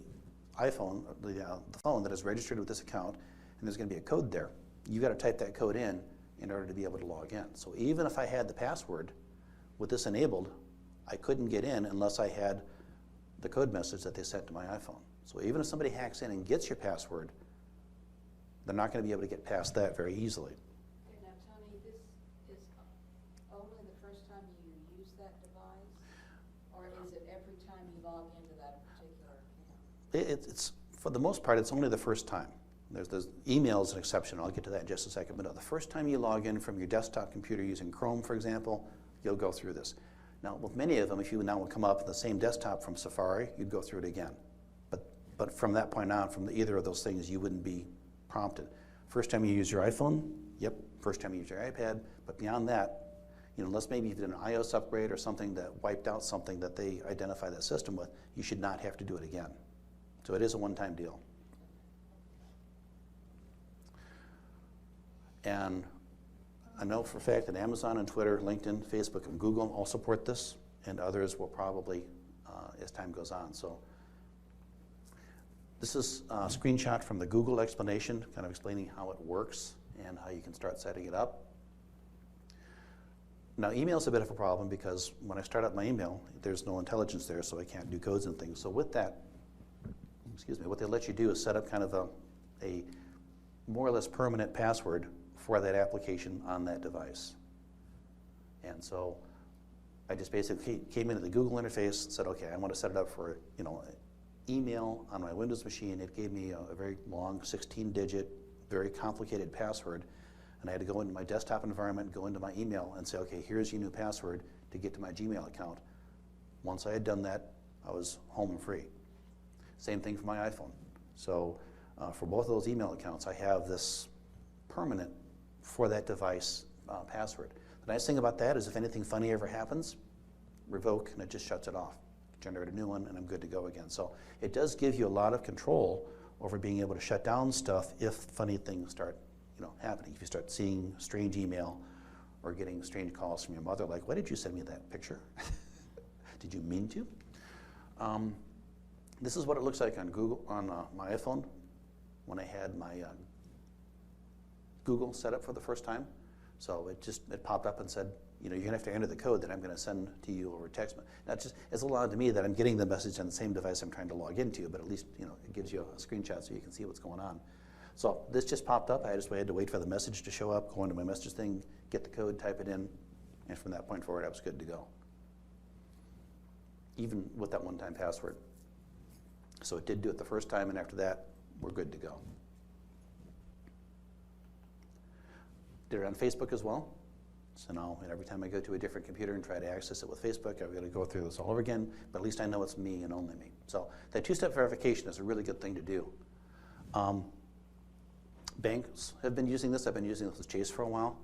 iPhone, the phone that is registered with this account, and there's going to be a code there. You've got to type that code in in order to be able to log in. So even if I had the password with this enabled, I couldn't get in unless I had the code message that they sent to my iPhone. So even if somebody hacks in and gets your password, they're not going to be able to get past that very easily. Okay, now Tony, this is only the first time you use that device? Or is it every time you log into that particular account? It's for the most part, it's only the first time. There's email is an exception. I'll get to that in just a second. But no, the first time you log in from your desktop computer using Chrome, for example, you'll go through this. Now, with many of them, if you now would come up with the same desktop from Safari, you'd go through it again. But from that point on, from either of those things, you wouldn't be prompted. First time you use your iPhone, yep. First time you use your iPad, but beyond that, unless maybe you did an iOS upgrade or something that wiped out something that they identify that system with, you should not have to do it again. So it is a one-time deal. And I know for a fact that Amazon and Twitter, LinkedIn, Facebook, and Google all support this, and others will probably as time goes on. So this is a screenshot from the Google explanation, kind of explaining how it works and how you can start setting it up. Now, email is a bit of a problem because when I start up my email, there's no intelligence there, so I can't do codes and things. So with that, what they let you do is set up kind of a more or less permanent password for that application on that device. And so I just basically came into the Google interface and said, okay, I want to set it up for email on my Windows machine. It gave me a very long 16-digit, very complicated password. And I had to go into my desktop environment, go into my email and say, okay, here's your new password to get to my Gmail account. Once I had done that, I was home and free. Same thing for my iPhone. So for both of those email accounts, I have this permanent for that device password. The nice thing about that is if anything funny ever happens, revoke and it just shuts it off. Generate a new one and I'm good to go again. So it does give you a lot of control over being able to shut down stuff if funny things start happening. If you start seeing strange email or getting strange calls from your mother like, why did you send me that picture? Did you mean to? This is what it looks like on Google, on my iPhone when I had my Google set up for the first time. So it popped up and said, you're going to have to enter the code that I'm going to send to you over text. Now it's a little odd to me that I'm getting the message on the same device I'm trying to log into, but at least it gives you a screenshot so you can see what's going on. So this just popped up. I had to wait for the message to show up, go into my message thing, get the code, type it in, and from that point forward, I was good to go. Even with that one-time password. So it did do it the first time, and after that, we're good to go. Did it on Facebook as well. So now every time I go to a different computer and try to access it with Facebook, I've got to go through this all over again, but at least I know it's me and only me. So that two-step verification is a really good thing to do. Banks have been using this. I've been using this with Chase for a while.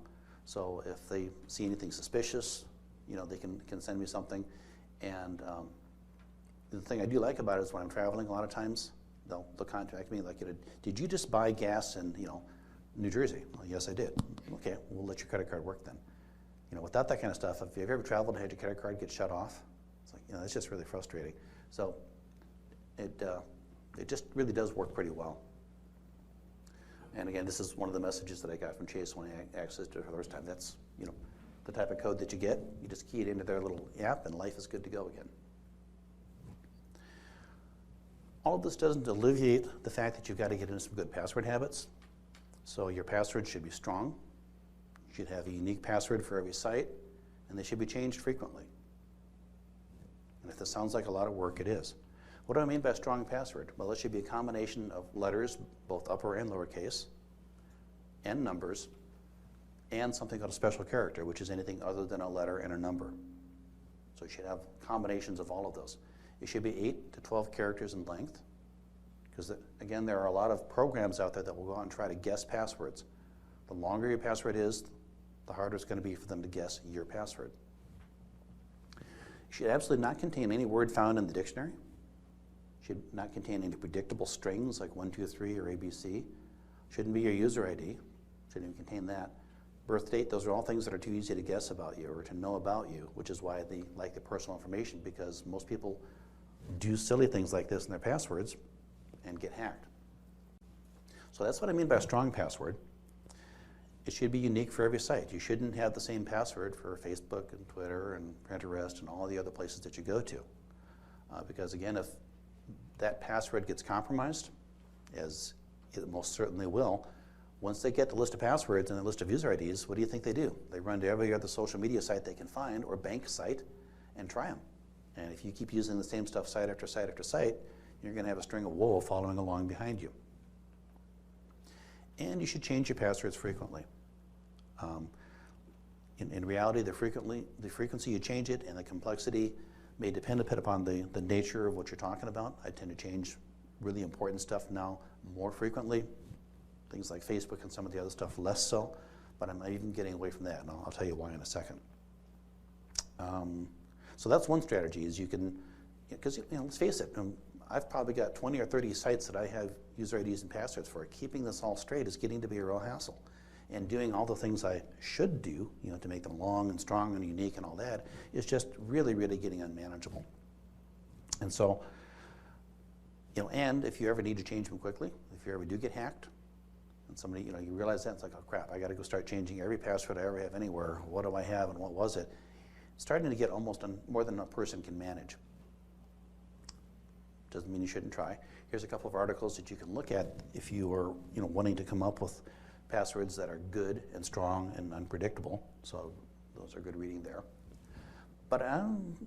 So if they see anything suspicious, they can send me something. And the thing I do like about it is when I'm traveling a lot of times, they'll contact me like, did you just buy gas in New Jersey? Well, yes, I did. Okay, we'll let your credit card work then. Without that kind of stuff, if you've ever traveled and had your credit card get shut off, it's like, that's just really frustrating. So it just really does work pretty well. And again, this is one of the messages that I got from Chase when I accessed it for the first time. That's the type of code that you get. You just key it into their little app and life is good to go again. All of this doesn't alleviate the fact that you've got to get into some good password habits. So your password should be strong. You should have a unique password for every site, and they should be changed frequently. And if this sounds like a lot of work, it is. What do I mean by a strong password? Well, it should be a combination of letters, both upper and lowercase, and numbers, and something called a special character, which is anything other than a letter and a number. So you should have combinations of all of those. It should be 8 to 12 characters in length, because again, there are a lot of programs out there that will go out and try to guess passwords. The longer your password is, the harder it's going to be for them to guess your password. It should absolutely not contain any word found in the dictionary. Should not contain any predictable strings like 1, 2, 3 or ABC. Shouldn't be your user ID. Shouldn't even contain that. Birth date, those are all things that are too easy to guess about you or to know about you, which is why they like the personal information, because most people do silly things like this in their passwords and get hacked. So that's what I mean by a strong password. it should be unique for every site. You shouldn't have the same password for Facebook and Twitter and Pinterest and all the other places that you go to. Because again, if that password gets compromised, as it most certainly will, once they get the list of passwords and the list of user IDs, what do you think they do? They run to every other social media site they can find or bank site and try them. And if you keep using the same stuff site after site after site, you're going to have a string of woe following along behind you. And you should change your passwords frequently. In reality, the frequency you change it and the complexity may depend a bit upon the nature of what you're talking about. I tend to change really important stuff now more frequently. Things like Facebook and some of the other stuff less so, but I'm not even getting away from that, and I'll tell you why in a second. So that's one strategy, is you can, because let's face it, I've probably got 20 or 30 sites that I have user IDs and passwords for. Keeping this all straight is getting to be a real hassle. And doing all the things I should do, to make them long and strong and unique and all that, is just really, really getting unmanageable. And so, and if you ever need to change them quickly, if you ever do get hacked, and somebody, you realize that, it's like, oh crap, I got to go start changing every password I ever have anywhere. What do I have and what was it? Starting to get almost more than a person can manage. Doesn't mean you shouldn't try. Here's a couple of articles that you can look at if you are, wanting to come up with passwords that are good and strong and unpredictable. So those are good reading there. But I'm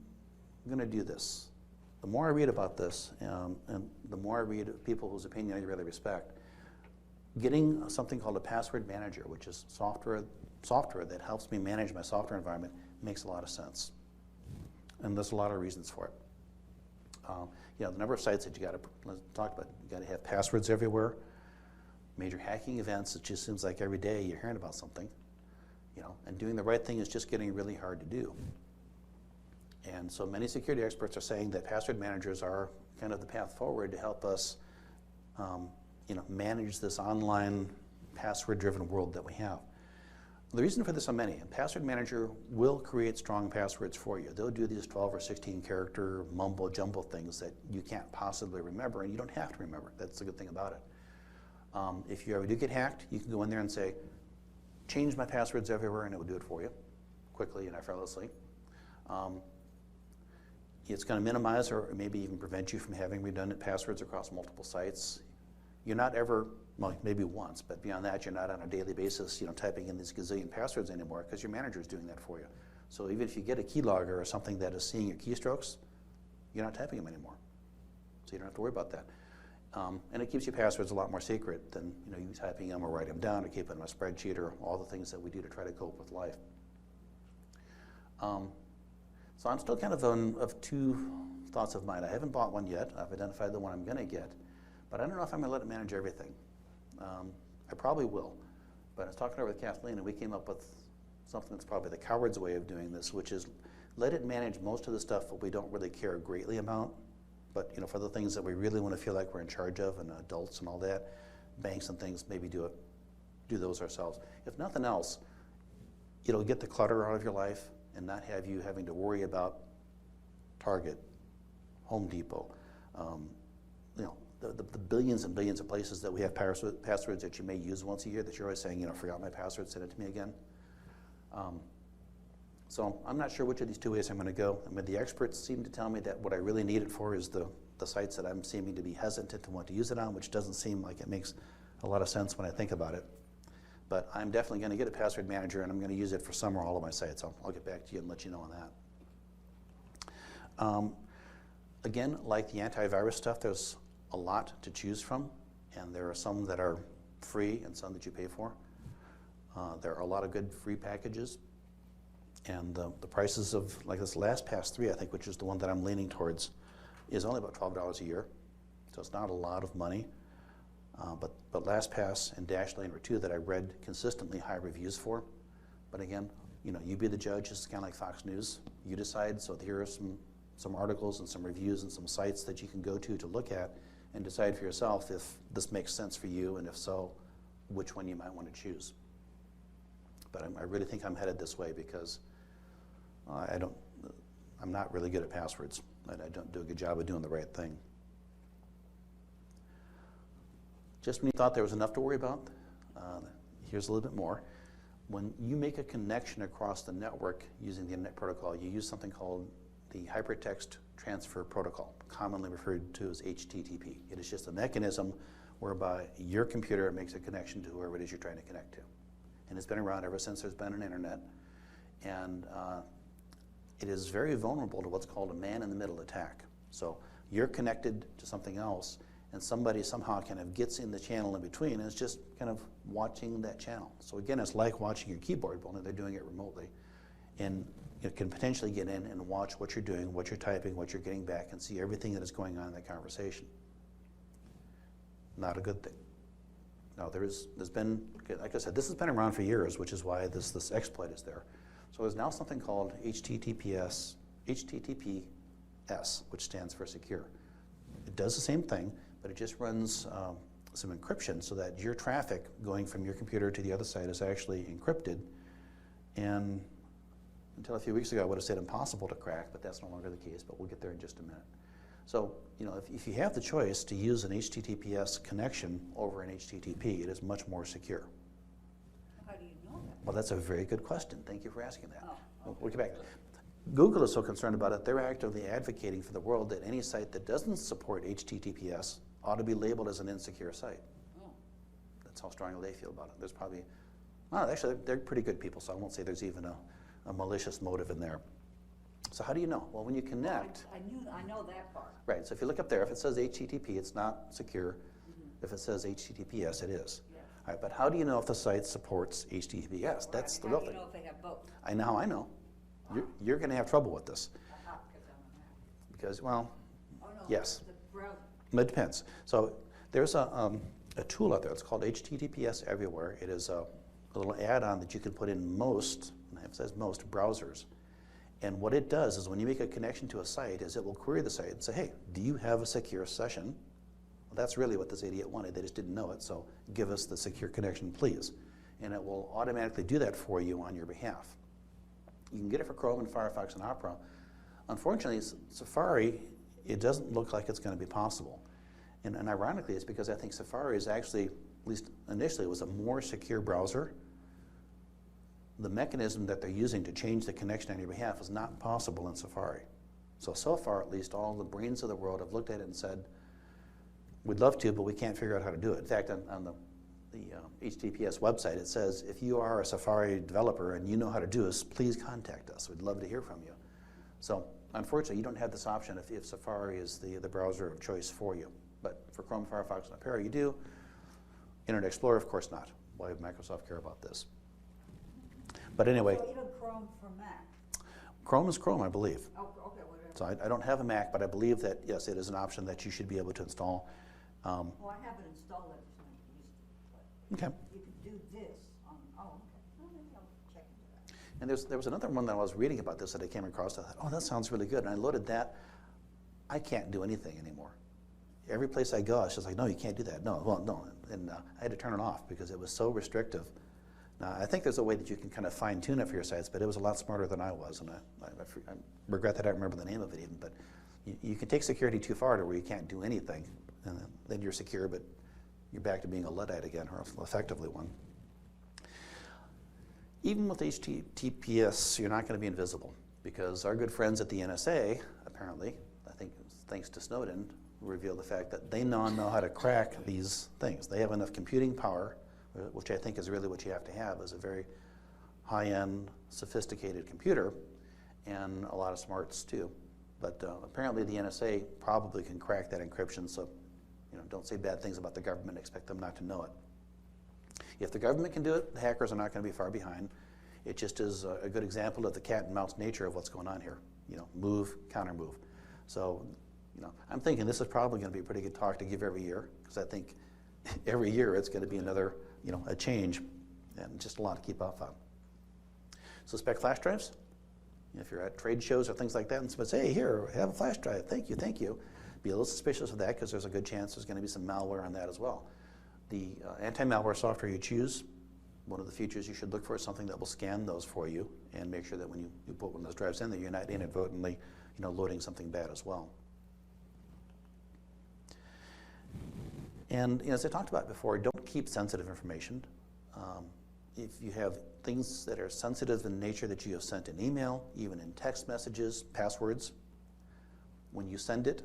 going to do this. The more I read about this, and the more I read people whose opinion I really respect, getting something called a password manager, which is software that helps me manage my software environment, makes a lot of sense. And there's a lot of reasons for it. The number of sites that you got to talk about, you got to have passwords everywhere. Major hacking events, it just seems like every day you're hearing about something, and doing the right thing is just getting really hard to do. And so many security experts are saying that password managers are kind of the path forward to help us, manage this online password-driven world that we have. The reason for this are many. A password manager will create strong passwords for you. They'll do these 12 or 16 character mumbo jumbo things that you can't possibly remember, and you don't have to remember. That's the good thing about it. If you ever do get hacked, you can go in there and say, change my passwords everywhere, and it will do it for you quickly and effortlessly. It's going to minimize or maybe even prevent you from having redundant passwords across multiple sites. You're not ever, well, maybe once, but beyond that, you're not on a daily basis, typing in these gazillion passwords anymore because your manager is doing that for you. So even if you get a keylogger or something that is seeing your keystrokes, you're not typing them anymore. So you don't have to worry about that. And it keeps your passwords a lot more secret than you typing them or writing them down or keeping them in a spreadsheet or all the things that we do to try to cope with life. So I'm still kind of two thoughts of mine. I haven't bought one yet. I've identified the one I'm going to get. But I don't know if I'm going to let it manage everything. I probably will. But I was talking over with Kathleen, and we came up with something that's probably the coward's way of doing this, which is let it manage most of the stuff that we don't really care greatly about. But for the things that we really want to feel like we're in charge of, and adults and all that, banks and things, maybe do those ourselves. If nothing else, it'll get the clutter out of your life and not have you having to worry about Target, Home Depot, the billions and billions of places that we have passwords that you may use once a year that you're always saying, forgot my password, send it to me again. So I'm not sure which of these two ways I'm going to go. I mean, the experts seem to tell me that what I really need it for is the sites that I'm seeming to be hesitant to want to use it on, which doesn't seem like it makes a lot of sense when I think about it. But I'm definitely going to get a password manager, and I'm going to use it for some or all of my sites. I'll get back to you and let you know on that. Again, like the antivirus stuff, there's a lot to choose from, and there are some that are free and some that you pay for. There are a lot of good free packages, and the prices of, like this LastPass 3, I think, which is the one that I'm leaning towards, is only about $12 a year, so it's not a lot of money. But LastPass and Dashlane were two that I read consistently high reviews for. But again, you be the judge. It's kind of like Fox News. You decide. So here are some articles and some reviews and some sites that you can go to look at and decide for yourself if this makes sense for you, and if so, which one you might want to choose. But I really think I'm headed this way because I'm not really good at passwords, and I don't do a good job of doing the right thing. Just when you thought there was enough to worry about, here's a little bit more. when you make a connection across the network using the Internet Protocol, you use something called the Hypertext Transfer Protocol, commonly referred to as HTTP. It is just a mechanism whereby your computer makes a connection to whoever it is you're trying to connect to. And it's been around ever since there's been an internet. And it is very vulnerable to what's called a man-in-the-middle attack. So you're connected to something else, and somebody somehow kind of gets in the channel in between and is just kind of watching that channel. So again, it's like watching your keyboard, but only they're doing it remotely. And it can potentially get in and watch what you're doing, what you're typing, what you're getting back, and see everything that is going on in that conversation. Not a good thing. Now, there's been, like I said, this has been around for years, which is why this exploit is there. So there's now something called HTTPS, which stands for secure. It does the same thing, but it just runs some encryption so that your traffic going from your computer to the other side is actually encrypted. And until a few weeks ago, I would have said impossible to crack, but that's no longer the case, but we'll get there in just a minute. So, if you have the choice to use an HTTPS connection over an HTTP, it is much more secure. How do you know that? Well, that's a very good question. Thank you for asking that. Oh, okay. We'll get back. Google is so concerned about it, they're actively advocating for the world that any site that doesn't support HTTPS ought to be labeled as an insecure site. Oh. That's how strongly they feel about it. There's probably, well, actually, they're pretty good people, so I won't say there's even a malicious motive in there. So how do you know? Well, when you connect. I know that part. Right, so if you look up there, if it says HTTP, it's not secure. Mm-hmm. If it says HTTPS, it is. Yes. All right, but how do you know if the site supports HTTPS? Right. That's the real thing. How do you know if they have both? I know. Wow. You're going to have trouble with this. Because I'm a Mac. Because, well, Oh, no. yes. The browser. It depends. So there's a tool out there. It's called HTTPS Everywhere. It is a little add-on that you can put in most, and it says most, browsers. And what it does is when you make a connection to a site is it will query the site and say, hey, do you have a secure session? Well, that's really what this idiot wanted. They just didn't know it. So give us the secure connection, please. And it will automatically do that for you on your behalf. You can get it for Chrome and Firefox and Opera. Unfortunately, Safari, it doesn't look like it's going to be possible. And ironically, it's because I think Safari is actually, at least initially, was a more secure browser. The mechanism that they're using to change the connection on your behalf is not possible in Safari. So far, at least, all the brains of the world have looked at it and said, we'd love to, but we can't figure out how to do it. In fact, on the HTTPS website, it says, if you are a Safari developer and you know how to do this, please contact us. We'd love to hear from you. So unfortunately, you don't have this option if Safari is the browser of choice for you. But for Chrome, Firefox, and Opera, you do. Internet Explorer, of course not. Why would Microsoft care about this? But anyway. So even Chrome for Mac? Chrome is Chrome, I believe. Oh, okay, whatever. So I don't have a Mac, but I believe that, yes, it is an option that you should be able to install. Well, I haven't installed it since I used to, but Okay. you could do this on, oh, okay. Well, maybe I'll check into that. And there was another one that I was reading about this that I came across. I thought, oh, that sounds really good. And I loaded that. I can't do anything anymore. Every place I go, it's just like, no, you can't do that. No, well, no. And I had to turn it off because it was so restrictive. Now, I think there's a way that you can kind of fine-tune it for your sites, but it was a lot smarter than I was. And I regret that I don't remember the name of it even. But you can take security too far to where you can't do anything. And then you're secure, but you're back to being a Luddite again, or effectively one. Even with HTTPS, you're not going to be invisible because our good friends at the NSA, apparently, I think thanks to Snowden, revealed the fact that they now know how to crack these things. They have enough computing power, which I think is really what you have to have, is a very high-end, sophisticated computer, and a lot of smarts too. But apparently the NSA probably can crack that encryption, so don't say bad things about the government, expect them not to know it. If the government can do it, the hackers are not going to be far behind. It just is a good example of the cat and mouse nature of what's going on here. Move, counter move. So, I'm thinking this is probably going to be a pretty good talk to give every year, because I think every year it's going to be another, a change, and just a lot to keep up on. Suspect flash drives. If you're at trade shows or things like that, and someone says, hey, here, have a flash drive. Thank you, thank you. Be a little suspicious of that, because there's a good chance there's going to be some malware on that as well. The anti-malware software you choose, one of the features you should look for is something that will scan those for you and make sure that when you put one of those drives in there, you're not inadvertently loading something bad as well. And as I talked about before, don't keep sensitive information. If you have things that are sensitive in nature that you have sent in email, even in text messages, passwords. When you send it,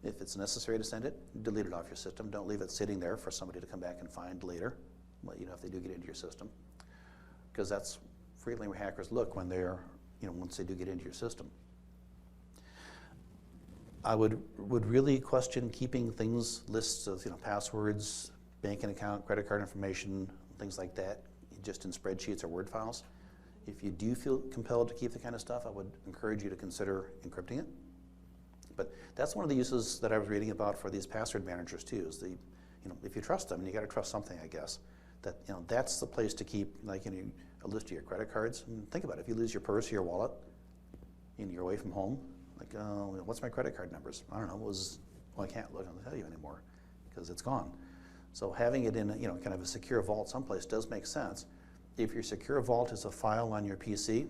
if it's necessary to send it, delete it off your system. Don't leave it sitting there for somebody to come back and find later, well, you know, if they do get into your system. Because that's frequently where hackers look when they're, you know, once they do get into your system. I would really question keeping things, lists of, you know, passwords, banking account, credit card information, things like that, just in spreadsheets or Word files. If you do feel compelled to keep the kind of stuff, I would encourage you to consider encrypting it. But that's one of the uses that I was reading about for these password managers too, is the, you know, if you trust them, and you got to trust something, I guess, that, you know, that's the place to keep, like, you know, a list of your credit cards. And think about it, if you lose your purse or your wallet and you're away from home, like, what's my credit card numbers? I don't know, well, I can't look and tell you anymore because it's gone. So having it in, you know, kind of a secure vault someplace does make sense. If your secure vault is a file on your PC,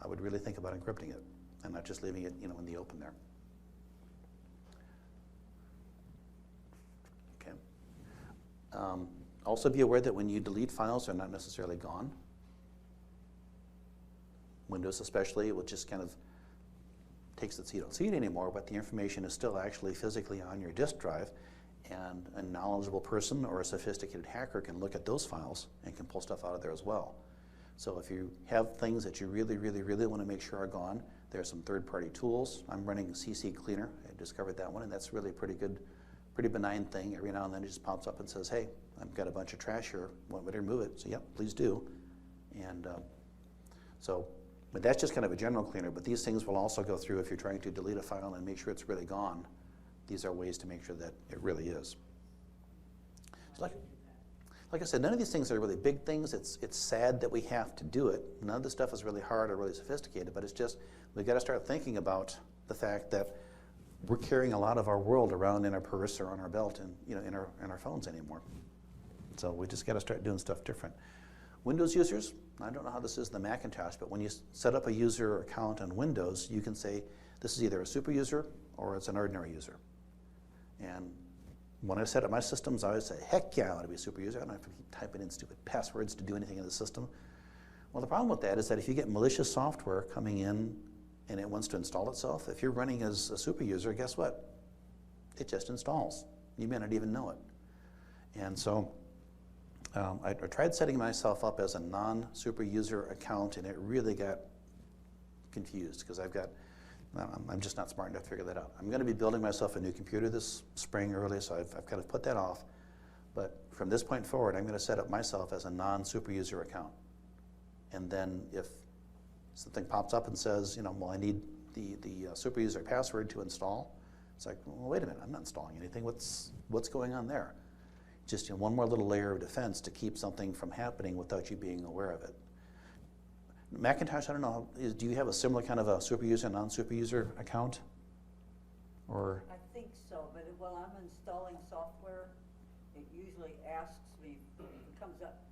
I would really think about encrypting it and not just leaving it, you know, in the open there. Okay. Also be aware that when you delete files, they're not necessarily gone. Windows especially, it will just kind of takes it so you don't see it anymore, but the information is still actually physically on your disk drive, and a knowledgeable person or a sophisticated hacker can look at those files and can pull stuff out of there as well. So if you have things that you really, really, really want to make sure are gone, there are some third-party tools. I'm running CC Cleaner. I discovered that one, and that's really a pretty good, pretty benign thing. Every now and then it just pops up and says, hey, I've got a bunch of trash here. Want me to remove it? So yep, please do. And but that's just kind of a general cleaner, but these things will also go through if you're trying to delete a file and make sure it's really gone. These are ways to make sure that it really is. So like I said, none of these things are really big things. It's sad that we have to do it. None of this stuff is really hard or really sophisticated, but it's just, we've got to start thinking about the fact that we're carrying a lot of our world around in our purse or on our belt and, you know, in our phones anymore. So we just got to start doing stuff different. Windows users, I don't know how this is in the Macintosh, but when you set up a user account on Windows, you can say this is either a super user or it's an ordinary user. And when I set up my systems, I always say, heck yeah, I want to be a super user. I don't have to keep typing in stupid passwords to do anything in the system. Well, the problem with that is that if you get malicious software coming in and it wants to install itself, if you're running as a super user, guess what? It just installs. You may not even know it. And so I tried setting myself up as a non-super user account, and it really got confused because I'm just not smart enough to figure that out. I'm going to be building myself a new computer this spring early, so I've kind of put that off. But from this point forward, I'm going to set up myself as a non-super user account. And then if something pops up and says, you know, well, I need the super user password to install, it's like, well, wait a minute, I'm not installing anything. What's going on there? Just, you know, one more little layer of defense to keep something from happening without you being aware of it. Macintosh, I don't know, do you have a similar kind of a super user, non-super user account? Or? I think so, but while I'm installing software, it usually asks me, it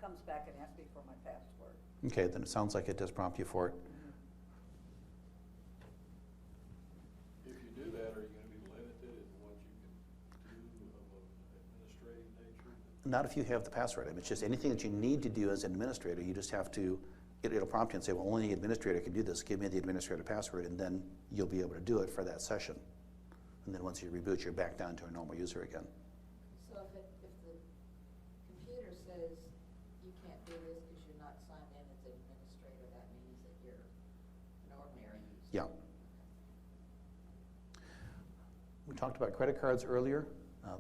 comes back and asks me for my password. Okay, then it sounds like it does prompt you for it. If you do that, are you going to be limited in what you can do of an administrative nature? Not if you have the password. I mean, it's just anything that you need to do as an administrator, you just have to, it'll prompt you and say, well, only the administrator can do this. Give me the administrator password, and then you'll be able to do it for that session. And then once you reboot, you're back down to a normal user again. So if the computer says you can't do this because you're not signed in as an administrator, that means that you're an ordinary user? Yeah. We talked about credit cards earlier.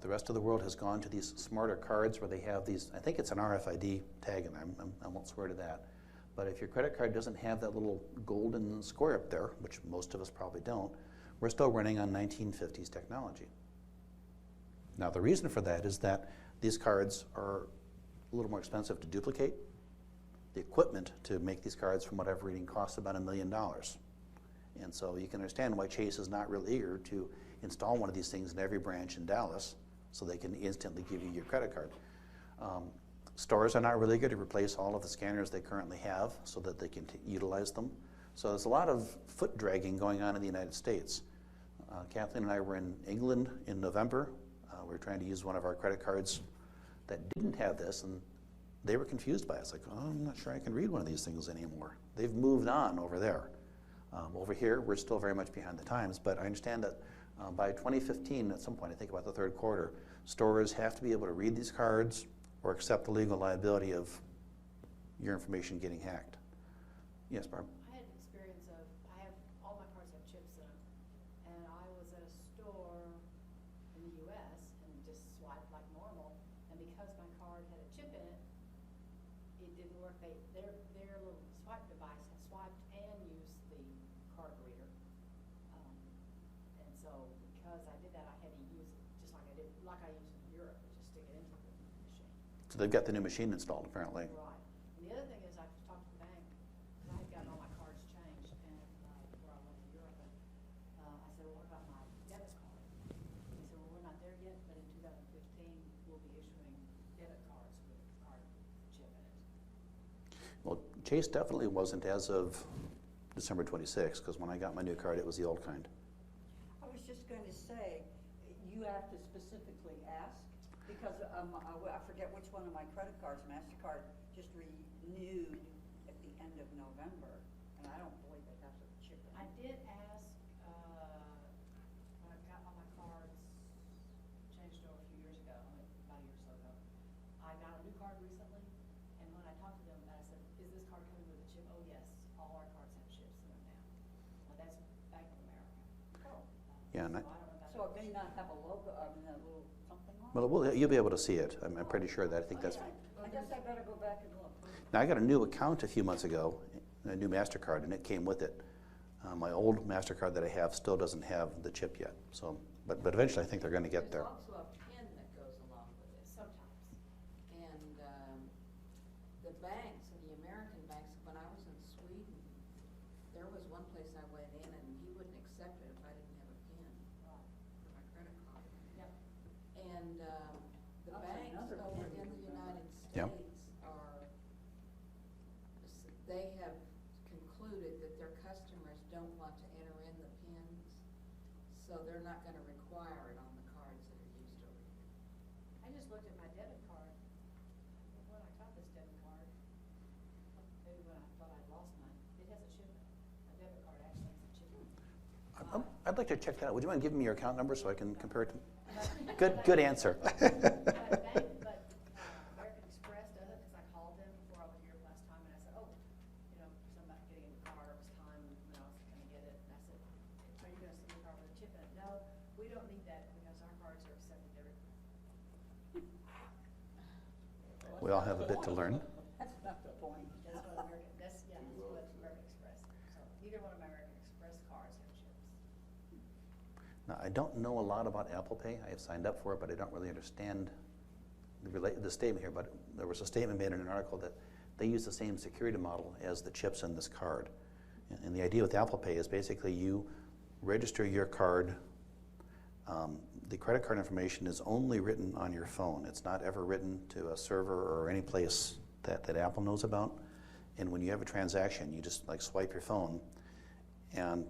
The rest of the world has gone to these smarter cards where they have these, I think it's an RFID tag, and I won't swear to that. But if your credit card doesn't have that little golden square up there, which most of us probably don't, we're still running on 1950s technology. Now, the reason for that is that these cards are a little more expensive to duplicate. The equipment to make these cards, from what I've reading, costs about $1 million. And so you can understand why Chase is not really eager to install one of these things in every branch in Dallas so they can instantly give you your credit card. Stores are not really good to replace all of the scanners they currently have so that they can utilize them. So there's a lot of foot dragging going on in the United States. Kathleen and I were in England in November. We were trying to use one of our credit cards that didn't have this, and they were confused by it. It's like, oh, I'm not sure I can read one of these things anymore. They've moved on over there. Over here, we're still very much behind the times, but I understand that by 2015, at some point, I think about the third quarter, stores have to be able to read these cards or accept the legal liability of your information getting hacked. Yes, Barb? I had an experience of, all my cards have chips in them, and I was at a store in the US and just swiped like normal, and because my card had a chip in it, it didn't work. Their little swipe device had swiped and used the card reader. And so because I did that, I had to use it just like I used in Europe, just stick it into the machine. So they've got the new machine installed, apparently. Right. And the other thing is I just talked to the bank, because I had gotten all my cards changed, and before I went to Europe, and I said, well, what about my debit card? He said, well, we're not there yet, but in 2015, we'll be issuing debit cards with card chip in it. Well, Chase definitely wasn't as of December 26th, because when I got my new card, it was the old kind. I was just going to say, you have to specifically ask, because I forget which one of my credit cards, MasterCard, just renewed at the end of November, and I don't believe it has a chip in it. I did ask, when I got all my cards changed over a few years ago, about a year or so ago, I got a new card recently, and when I talked to them, I said, is this card coming with a chip? Oh, yes, all our cards have chips in them now. Well, that's Bank of America. Oh. Yeah, and So I don't know about So it may not have a logo, a little something on it? well, you'll be able to see it. I'm pretty sure that. I think that's. I guess I better go back and look. Now, I got a new account a few months ago, a new MasterCard, and it came with it. My old MasterCard that I have still doesn't have the chip yet. So, but eventually, I think they're going to get there. There's also a pin that goes along with it. sometimes. And the banks, and the American banks, when I was in Sweden, there was one place I went in and he wouldn't accept it if I didn't have a pin for my credit card. Yep. And the That's banks another over pin in the you can United Yep. States they have concluded that their customers don't want to enter in the pins, so they're not going to require it on the cards that are used over here. I just looked at my debit card. When I got this debit card, maybe when I thought I'd lost mine, it has a chip in it. My debit card actually has a chip in it. I'd like to check that out. Would you mind giving me your account number so I can compare it to? Good answer. But American Express doesn't, because I called them before I was here last time, and I said, oh, somebody getting in the car, it was time when I was gonna get it, and I said, are you gonna send the car with a chip in it? No, we don't need that, because our cards are accepted everywhere. We all have a bit to learn. That's not the point. That's what American Express, so either one of my American Express cards have chips. Now, I don't know a lot about Apple Pay. I have signed up for it, but I don't really understand the statement here. But there was a statement made in an article that they use the same security model as the chips in this card. And the idea with Apple Pay is basically you register your card. The credit card information is only written on your phone. It's not ever written to a server or any place that Apple knows about. And when you have a transaction, you just like swipe your phone. And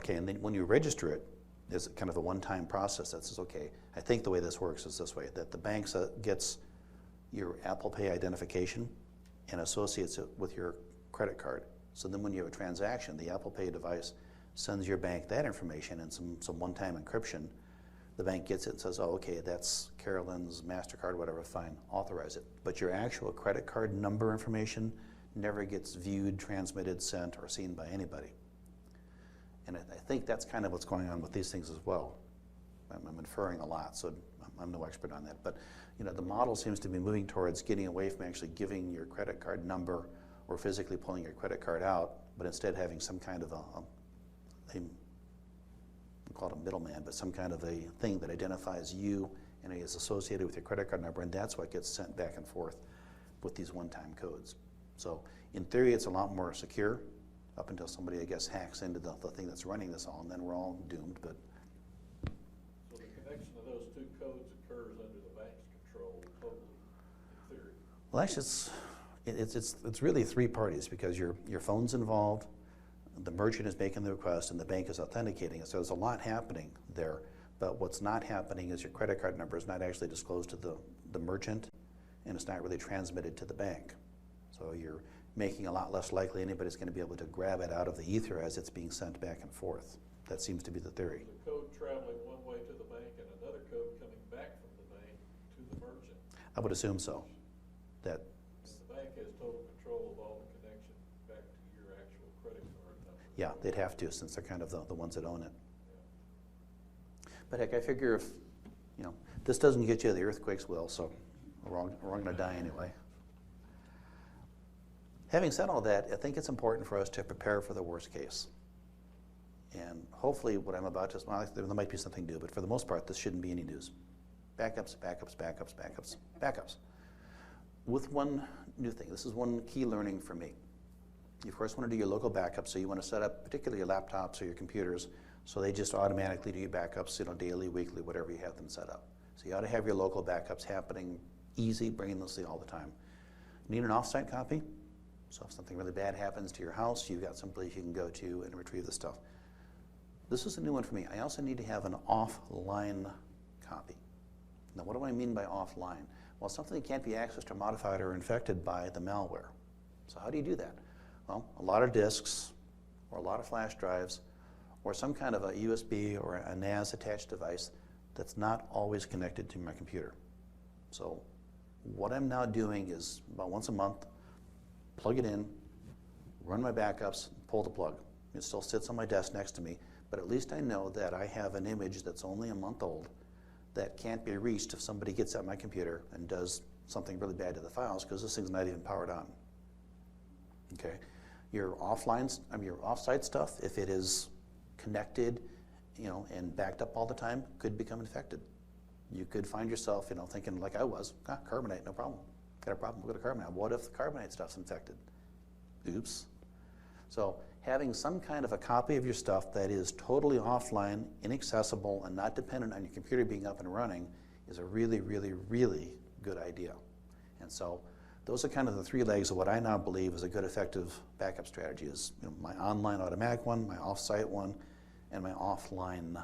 and then when you register it, it's kind of a one-time process that says, okay, I think the way this works is this way, that the bank gets your Apple Pay identification and associates it with your credit card. So then when you have a transaction, the Apple Pay device sends your bank that information and some one-time encryption. The bank gets it and says, oh, okay, that's Carolyn's MasterCard, whatever, fine, authorize it. But your actual credit card number information never gets viewed, transmitted, sent, or seen by anybody. And I think that's kind of what's going on with these things as well. I'm inferring a lot, so I'm no expert on that. But the model seems to be moving towards getting away from actually giving your credit card number or physically pulling your credit card out, but instead having some kind of we call it a middleman, but some kind of a thing that identifies you and is associated with your credit card number, and that's what gets sent back and forth with these one-time codes. So in theory, it's a lot more secure up until somebody, I guess, hacks into the thing that's running this all, and then we're all doomed. But So the connection of those two codes occurs under the bank's control totally, in theory. well, actually, it's really three parties, because your phone's involved, the merchant is making the request, and the bank is authenticating it. So there's a lot happening there. But what's not happening is your credit card number is not actually disclosed to the merchant, and it's not really transmitted to the bank. So you're making a lot less likely anybody's going to be able to grab it out of the ether as it's being sent back and forth. That seems to be the theory. The code traveling one way to the bank and another code coming back from the bank to the merchant. I would assume so. That The bank has total control of all the connection back to your actual credit card number. yeah, they'd have to, since they're kind of the ones that own it. Yeah. But heck, I figure if, this doesn't get you, the earthquakes will, so we're all going to die anyway. Having said all that, I think it's important for us to prepare for the worst case. And hopefully what I'm about to, well, there might be something new, but for the most part, this shouldn't be any news. Backups, backups, backups, backups, backups. With one new thing, this is one key learning for me. You of course want to do your local backups, so you want to set up particularly your laptops or your computers so they just automatically do your backups, daily, weekly, whatever you have them set up. So you ought to have your local backups happening easy, brainlessly all the time. Need an offsite copy? So if something really bad happens to your house, you've got someplace you can go to and retrieve the stuff. This is a new one for me. I also need to have an offline copy. Now what do I mean by offline? Well, something that can't be accessed or modified or infected by the malware. So how do you do that? Well, a lot of disks or a lot of flash drives or some kind of a USB or a NAS attached device that's not always connected to my computer. So what I'm now doing is about once a month, plug it in, run my backups, pull the plug. It still sits on my desk next to me, but at least I know that I have an image that's only a month old that can't be reached if somebody gets at my computer and does something really bad to the files, because this thing's not even powered on. Okay, your your offsite stuff, if it is connected, and backed up all the time, could become infected. You could find yourself, thinking like I was, carbonite, no problem. Got a problem, we'll go to carbonite. What if the carbonite stuff's infected? Oops. So having some kind of a copy of your stuff that is totally offline, inaccessible, and not dependent on your computer being up and running is a really, really, really good idea. And so those are kind of the three legs of what I now believe is a good, effective backup strategy is my online automatic one, my offsite one, and my offline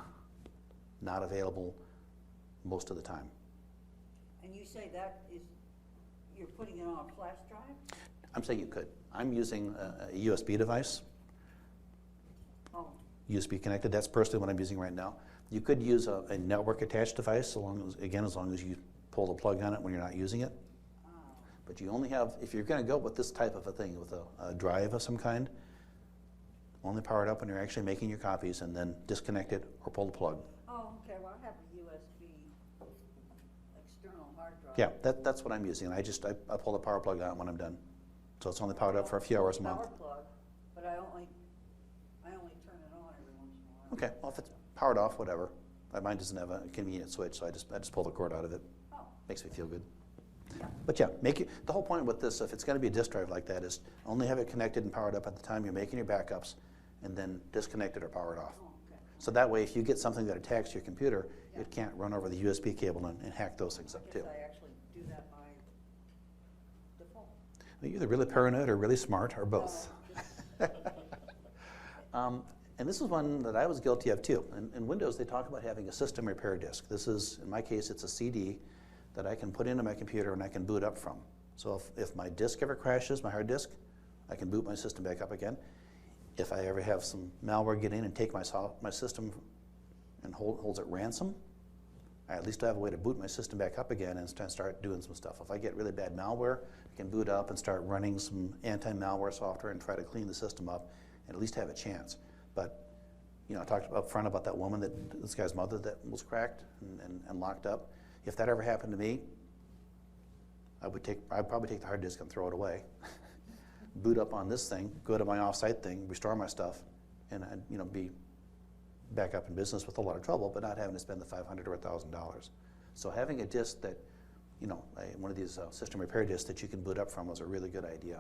not available most of the time. And you say that is, you're putting it on a flash drive? I'm saying you could. I'm using a USB device. Oh, USB connected. That's personally what I'm using right now. You could use a network attached device, as long as you pull the plug on it when you're not using it. But you only have, if you're going to go with this type of a thing, with a drive of some kind, only power it up when you're actually making your copies, and then disconnect it or pull the plug. oh, okay, well, I have a USB external hard drive. Yeah, that's what I'm using. I pull the power plug out when I'm done. So it's only powered up for a few hours a month. Power plug, but I only turn it on every once in a while. Okay, well if it's powered off, whatever. Mine doesn't have a convenient switch, so I just pull the cord out of it. Oh, Makes me feel good. But yeah, the whole point with this, if it's going to be a disk drive like that, is only have it connected and powered up at the time you're making your backups, and then disconnect it or power it off. oh, okay. So that way, if you get something that attacks your computer, it can't run over the USB cable and hack those things I up guess too. I actually do that by default. You're either really paranoid or really smart, or both. And this is one that I was guilty of too. In Windows, they talk about having a system repair disk. This is, in my case, it's a CD that I can put into my computer and I can boot up from. So if my disk ever crashes, my hard disk, I can boot my system back up again. If I ever have some malware get in and take my system and holds it ransom, I at least have a way to boot my system back up again and start doing some stuff. If I get really bad malware, I can boot up and start running some anti-malware software and try to clean the system up and at least have a chance. But I talked up front about that woman, this guy's mother that was cracked and locked up. If that ever happened to me, I'd probably take the hard disk and throw it away. Boot up on this thing, go to my offsite thing, restore my stuff, and I'd be back up in business with a lot of trouble, but not having to spend the $500 or $1,000. So having a disk that, one of these system repair disks that you can boot up from was a really good idea.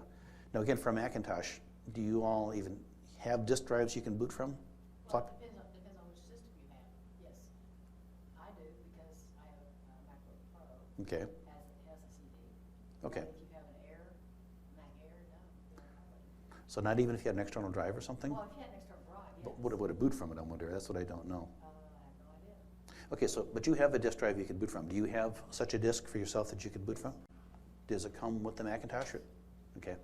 Now again, for Macintosh, do you all even have disk drives you can boot from? Well, it depends on which system you have, yes. I do, because I have a MacBook Pro. Okay. Has a CD. Okay. But if you have an Air, Mac Air, no, you don't have it. So not even if you had an external drive or something? Well, if you had an external drive, yes. But would it boot from it, I wonder? That's what I don't know. I have no idea. Okay, but you have a disk drive you can boot from. Do you have such a disk for yourself that you could boot from? does it come with the Macintosh? Okay.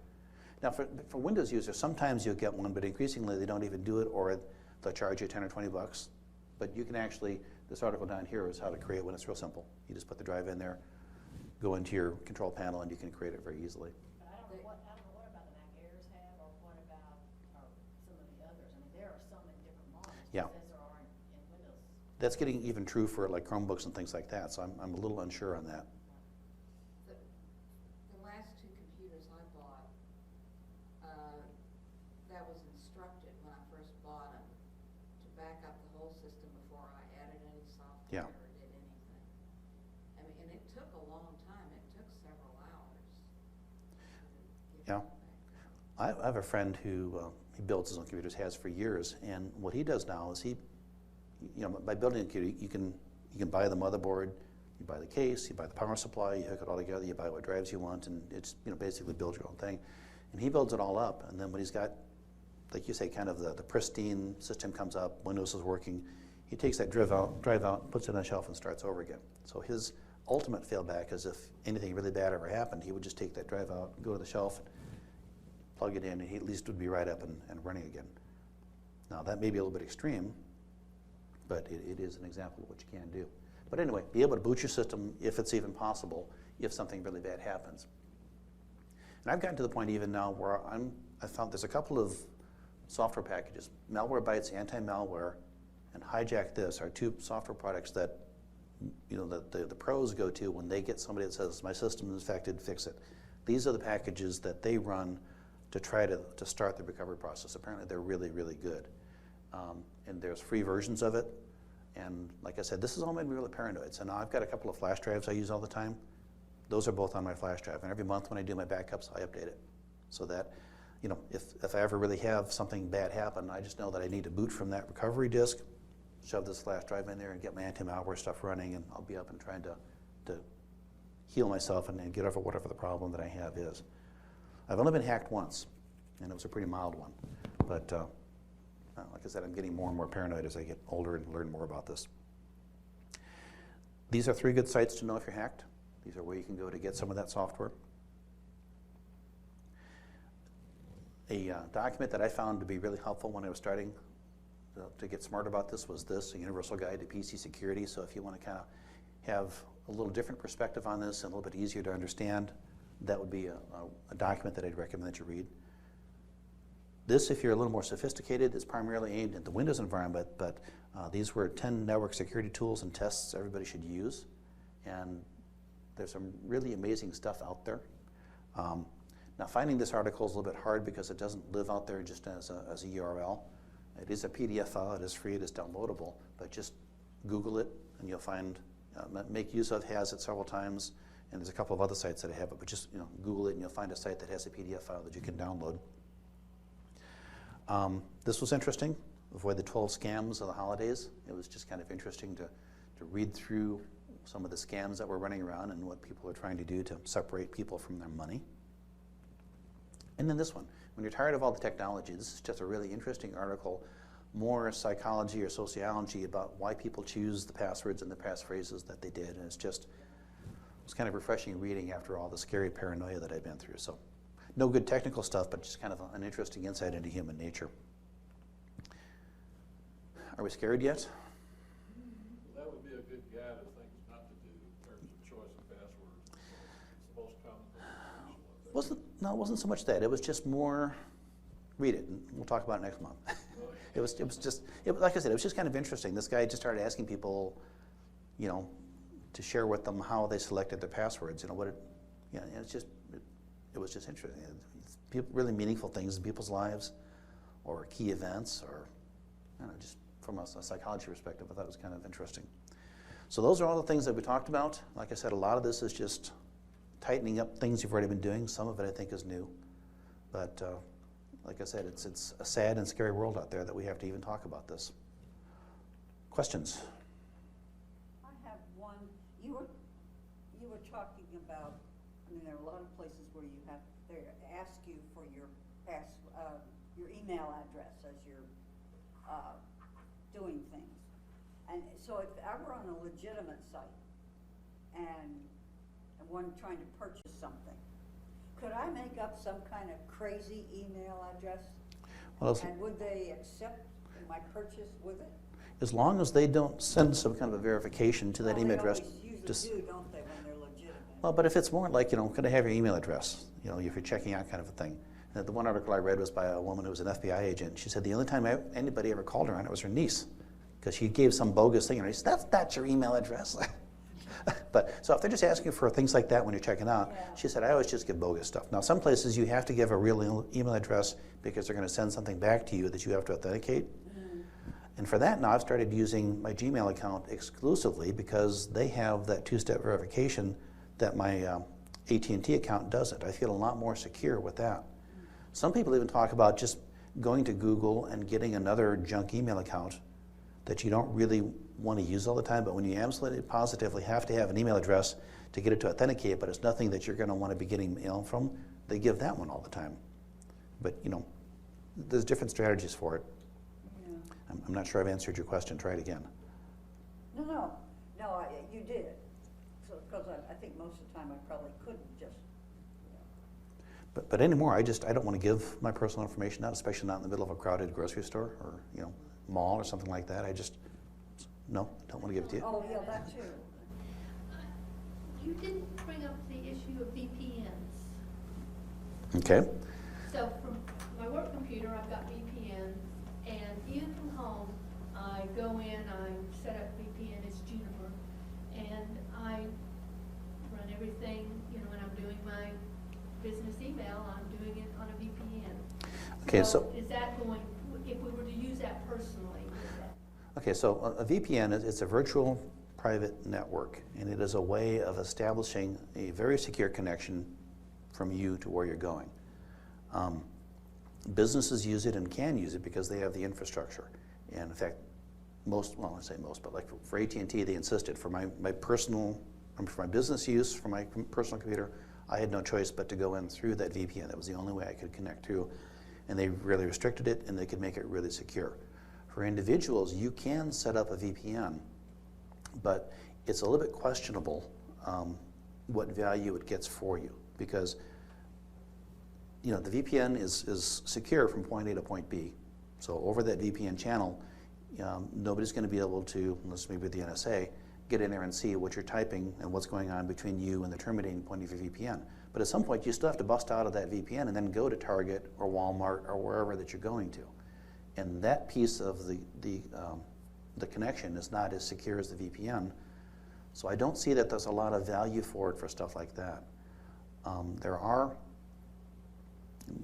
Now, for Windows users, sometimes you'll get one, but increasingly they don't even do it, or they'll charge you 10 or 20 bucks. But you can actually, this article down here is how to create one. It's real simple. You just put the drive in there, go into your control panel, and you can create it very easily. But I don't know what about the Mac Airs have, or what about some of the others? I mean, there are some in different models, Yeah. as there are in Windows. That's getting even true for like Chromebooks and things like that, so I'm a little unsure on that. The last two computers I bought, that was instructed when I first bought them to back up the whole system before I added any software Yeah. or did anything. I mean, and it took a long time. It took several hours. to get Yeah. that back. I have a friend who he builds his own computers, has for years, and what he does now is by building a computer, you can buy the motherboard, you buy the case, you buy the power supply, you hook it all together, you buy what drives you want, and it's basically build your own thing. And he builds it all up, and then when he's got, like you say, kind of the pristine system comes up, Windows is working, he takes that drive out, puts it on a shelf, and starts over again. So his ultimate failback is if anything really bad ever happened, he would just take that drive out, go to the shelf, plug it in, and he at least would be right up and running again. Now that may be a little bit extreme, but it is an example of what you can do. But anyway, be able to boot your system if it's even possible, if something really bad happens. And I've gotten to the point even now where I found there's a couple of software packages. Malwarebytes, Anti-Malware, and Hijack This are two software products that the pros go to when they get somebody that says, my system is infected, fix it. These are the packages that they run to try to start the recovery process. Apparently they're really, really good. And there's free versions of it. And like I said, this has all made me really paranoid. So now I've got a couple of flash drives I use all the time. Those are both on my flash drive. And every month when I do my backups, I update it. So that, if I ever really have something bad happen, I just know that I need to boot from that recovery disk, shove this flash drive in there, and get my anti-malware stuff running, and I'll be up and trying to heal myself and get over whatever the problem that I have is. I've only been hacked once, and it was a pretty mild one. But like I said, I'm getting more and more paranoid as I get older and learn more about this. These are 3 good sites to know if you're hacked. These are where you can go to get some of that software. A document that I found to be really helpful when I was starting to get smart about this was this, a Universal Guide to PC Security. So if you want to kind of have a little different perspective on this and a little bit easier to understand, that would be a document that I'd recommend that you read. This, if you're a little more sophisticated, is primarily aimed at the Windows environment, but these were 10 network security tools and tests everybody should use. And there's some really amazing stuff out there. Now, finding this article is a little bit hard because it doesn't live out there just as a URL. It is a PDF file, it is free, it is downloadable, but just Google it and you'll find, Make Use Of has it several times, and there's a couple of other sites that have it, but just Google it and you'll find a site that has a PDF file that you can download. This was interesting. Avoid the 12 scams of the holidays. It was just kind of interesting to read through some of the scams that were running around and what people are trying to do to separate people from their money. And then this one. When you're tired of all the technology, this is just a really interesting article, more psychology or sociology about why people choose the passwords and the passphrases that they did. And it was kind of refreshing reading after all the scary paranoia that I've been through. So, no good technical stuff, but just kind of an interesting insight into human nature. Are we scared yet? Well, that would be a good guide of things not to do in terms of choice of passwords. It's the most common thing. No, it wasn't so much that. It was just more, read it, and we'll talk about it next month. Like I said, it was just kind of interesting. This guy just started asking people, to share with them how they selected their passwords. It was just interesting. Really meaningful things in people's lives, or key events, or just from a psychology perspective, I thought it was kind of interesting. So those are all the things that we talked about. Like I said, a lot of this is just tightening up things you've already been doing. Some of it I think is new, but like I said, it's a sad and scary world out there that we have to even talk about this. Questions? I have one. You were talking about, there are a lot of places where they ask you for your email address as you're doing things. And so if I were on a legitimate site and and one trying to purchase something. Could I make up some kind of crazy email address? Well, And would they accept my purchase with it? as long as they don't send some kind of a verification to that Well, email address. They always usually just- do, don't they, when they're legitimate? Well, but if it's more like, could I have your email address? If you're checking out kind of a thing. And the one article I read was by a woman who was an FBI agent. She said the only time anybody ever called her on it was her niece, because she gave some bogus thing, and she said, that's your email address. But so if they're just asking for things like that when you're checking out, Yeah. she said, I always just give bogus stuff. Now, some places you have to give a real email address because they're going to send something back to you that you have to authenticate. And for that now, I've started using my Gmail account exclusively because they have that two-step verification that my AT&T account doesn't. I feel a lot more secure with that. Some people even talk about just going to Google and getting another junk email account that you don't really want to use all the time, but when you absolutely positively have to have an email address to get it to authenticate, but it's nothing that you're going to want to be getting mail from, they give that one all the time. But, there's different strategies for it. Yeah. I'm not sure I've answered your question. Try it again. No, you did. So, because I think most of the time I probably couldn't just, But anymore, I don't want to give my personal information out, especially not in the middle of a crowded grocery store or mall or something like that. No, don't want to give it to you. Oh, yeah, that too. You didn't bring up the issue of VPNs. Okay. So from my work computer, I've got VPN, and even from home, I go in, I set up VPN, it's Juniper, and I run everything, when I'm doing my business email, I'm doing it on a VPN. Okay, so is that going, if we were to use that personally, is that? Okay, so a VPN it's a virtual private network, and it is a way of establishing a very secure connection from you to where you're going. Businesses use it and can use it because they have the infrastructure. And in fact, I say most, but like for AT&T, they insisted for my business use, for my personal computer, I had no choice but to go in through that VPN. That was the only way I could connect to, and they really restricted it, and they could make it really secure. For individuals, you can set up a VPN, but it's a little bit questionable what value it gets for you, because the VPN is secure from point A to point B. So over that VPN channel, nobody's going to be able to, unless maybe the NSA, get in there and see what you're typing and what's going on between you and the terminating point of your VPN. But at some point, you still have to bust out of that VPN and then go to Target or Walmart or wherever that you're going to. And that piece of the connection is not as secure as the VPN. So I don't see that there's a lot of value for it for stuff like that. There are,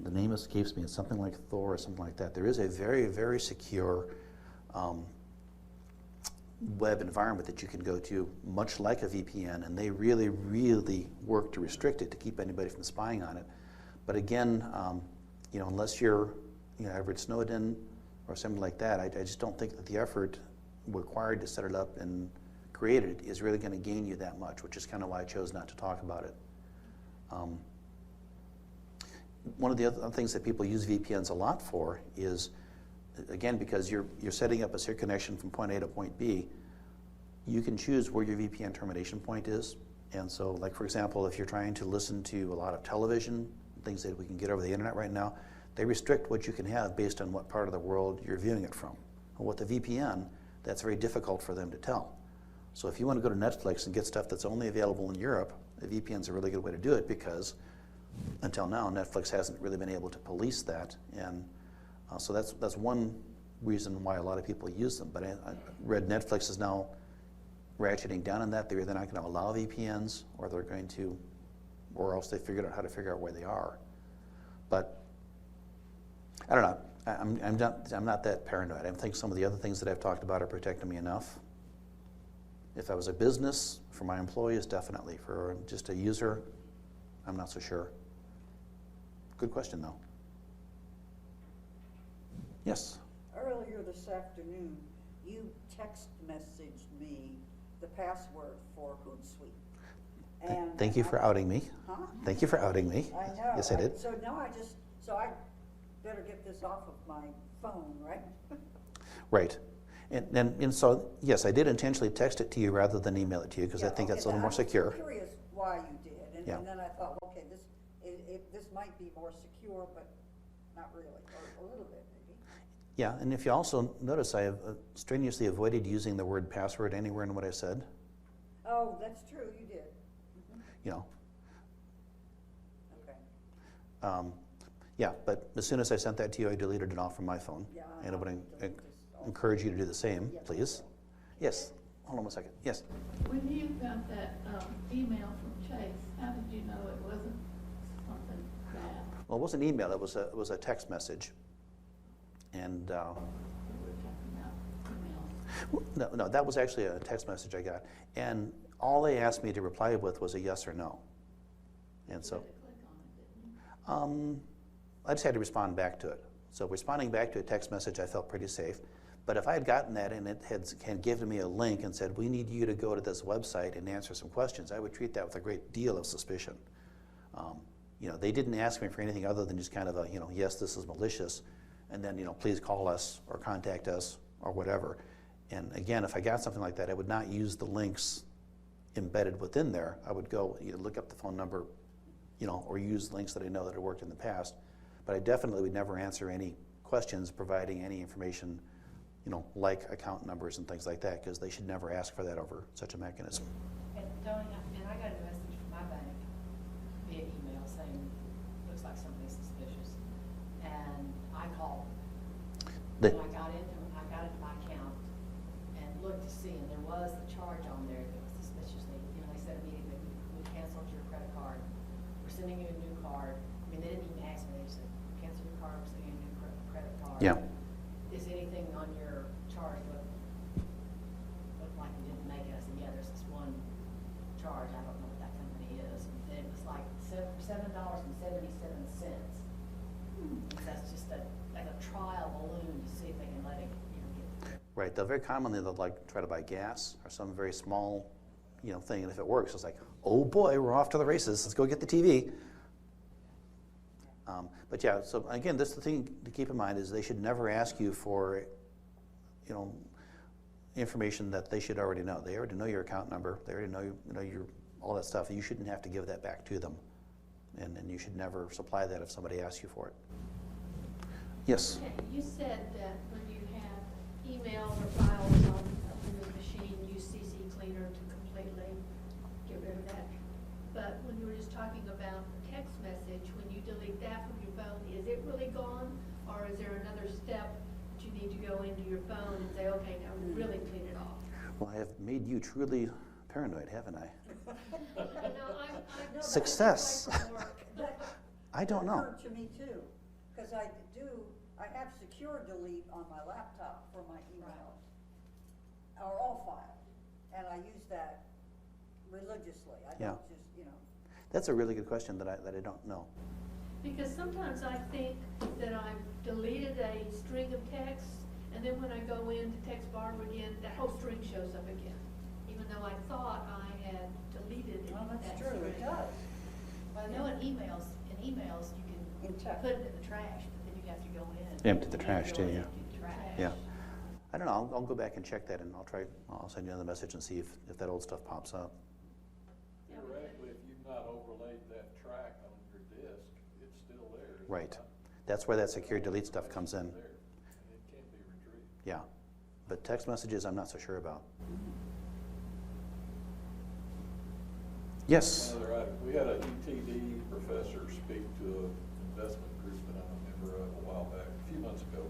the name escapes me, it's something like Thor or something like that. There is a very, very secure web environment that you can go to, much like a VPN, and they really, really work to restrict it to keep anybody from spying on it. But again, unless you're, Edward Snowden or something like that, I just don't think that the effort required to set it up and create it is really going to gain you that much, which is kind of why I chose not to talk about it. One of the other things that people use VPNs a lot for is, again, because you're setting up a secure connection from point A to point B, you can choose where your VPN termination point is. And so, like for example, if you're trying to listen to a lot of television, things that we can get over the internet right now, they restrict what you can have based on what part of the world you're viewing it from. And with the VPN, that's very difficult for them to tell. So if you want to go to Netflix and get stuff that's only available in Europe, the VPN's a really good way to do it, because until now, Netflix hasn't really been able to police that. And so that's one reason why a lot of people use them. But I read Netflix is now ratcheting down on that. They're either not going to allow VPNs, or they're going to, or else they figured out how to figure out where they are. But I don't know. I'm not that paranoid. I think some of the other things that I've talked about are protecting me enough. If I was a business, for my employees, definitely. For just a user, I'm not so sure. Good question, though. Yes? Earlier this afternoon, you text messaged me the password for Hootsuite. And Thank you for outing me. Huh? Thank you for outing me. I know. Yes, I did. So I better get this off of my phone, right? Right. And so, yes, I did intentionally text it to you rather than email it to you, because I think that's a little more secure. I'm curious why you did. And, Yeah. and then I thought, well, okay, this might be more secure, but not really, or a little bit maybe. Yeah, and if you also notice, I have strenuously avoided using the word password anywhere in what I said. Oh, that's true, you did. You know, Okay. yeah, but as soon as I sent that to you, I deleted it off from my phone. Yeah, And I would delete this also. encourage you to do the same, Yes, I please. will. Yes, hold on one second. Yes. When you got that email from Chase, how did you know it wasn't something bad? Well, it wasn't email, it was a text message. And, We were talking about emails. no, that was actually a text message I got. And all they asked me to reply with was a yes or no. And so, You had to click on it, didn't you? I just had to respond back to it. So responding back to a text message, I felt pretty safe. But if I had gotten that and it had given me a link and said, we need you to go to this website and answer some questions, I would treat that with a great deal of suspicion. You know, they didn't ask me for anything other than just kind of a, you know, yes, this is malicious, and then, you know, please call us or contact us or whatever. And again, if I got something like that, I would not use the links embedded within there. I would go, you know, look up the phone number, you know, or use links that I know that have worked in the past. But I definitely would never answer any questions providing any information, you know, like account numbers and things like that, because they should never ask for that over such a mechanism. And Tony, and I got a message from my bank via email saying, looks like something's suspicious. And I called. They- And I got into my account and looked to see, and there was a charge on there that was suspiciously, you know, they said immediately, we canceled your credit card. We're sending you a new card. I mean, they didn't even ask me, they said, cancel your card, we're sending you a new credit card. Yeah. Is anything on your charge look like you didn't make it? I said, yeah, there's this one charge, I don't know what that company is. And it was like $7.77. That's just like a trial balloon to see if they can let it, you know, get. Right. They'll very commonly they'll like try to buy gas or some very small, you know, thing, and if it works, it's like, oh boy, we're off to the races. Let's go get the TV. But yeah, so again, this the thing to keep in mind is they should never ask you for, you know, information that they should already know. They already know your account number. They already know your all that stuff. You shouldn't have to give that back to them, and you should never supply that if somebody asks you for it. Yes. Okay, you said that when you have emails or files on the machine, use CC Cleaner to completely get rid of that. But when you were just talking about the text message, when you delete that from your phone, is it really gone? Or is there another step that you need to go into your phone and say, okay, now really clean it off? Well, I have made you truly paranoid, haven't I? No, I Success. That- I don't know. That occurred to me too, because I have secure delete on my laptop for my emails, or all files, and I use that religiously. I Yeah. don't just, you know. That's a really good question that I don't know. Because sometimes I think that I've deleted a string of text, and then when I go in to text Barbara again, that whole string shows up again, even though I thought I had deleted Well, that that's string. true, it does. Well, I know in emails you In can text. put it in the trash, but then you have to go in. Empty the You have to trash go too, in and yeah. empty the trash. Yeah. I don't know. I'll go back and check that, and I'll send you another message and see if that old stuff pops up. Theoretically, if you've not overlaid that track on your disk, it's still there. is it Right. not? That's where that secure delete stuff comes in. There, and it can't be retrieved. Yeah. But text messages, I'm not so sure about. Yes. Another item, we had a ETD professor speak to an investment group that I'm a member of a while back, a few months ago.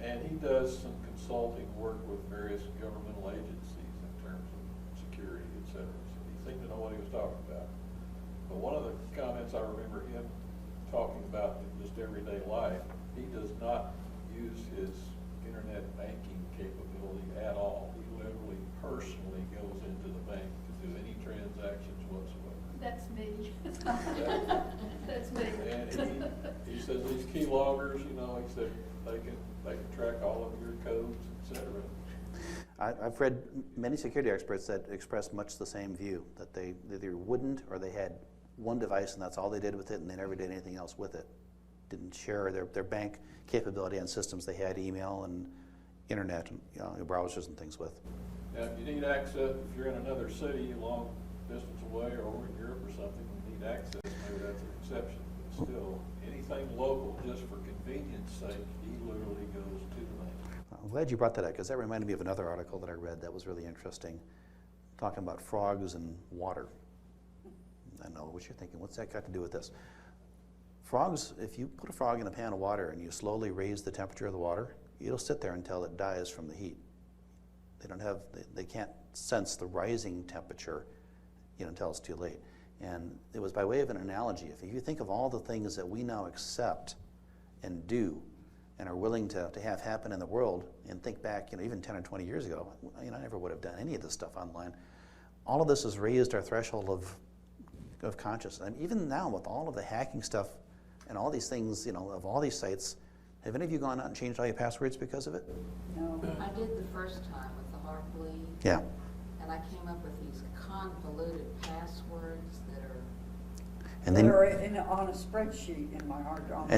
And he does some consulting work with various governmental agencies in terms of security, et cetera. So he seemed to know what he was talking about. But one of the comments I remember him talking about in just everyday life, he does not use his internet banking capability at all. He literally personally goes into the bank to do any transactions whatsoever. That's me. Yeah. That's me. And he says these keyloggers, you know, he said they can track all of your codes, et cetera. I've read many security experts that express much the same view, that they either wouldn't or they had one device and that's all they did with it and they never did anything else with it. Didn't share their bank capability on systems they had email and internet, and, you know, browsers and things with. Now, if you need access, if you're in another city along distance away or over in Europe or something, we need access, maybe that's an exception. But still, anything local, just for convenience sake, he literally goes to the bank. I'm glad you brought that up, because that reminded me of another article that I read that was really interesting, talking about frogs and water. I know what you're thinking, what's that got to do with this? Frogs, if you put a frog in a pan of water and you slowly raise the temperature of the water, it'll sit there until it dies from the heat. They can't sense the rising temperature, until it's too late. And it was by way of an analogy. If you think of all the things that we now accept and do and are willing to have happen in the world, and think back, even 10 or 20 years ago, I never would have done any of this stuff online. All of this has raised our threshold of consciousness. And even now, with all of the hacking stuff and all these things, of all these sites, have any of you gone out and changed all your passwords because of it? No. I did the first time with the Heartbleed. Yeah. And I came up with these convoluted passwords that are, And then, On a spreadsheet in my hard drive.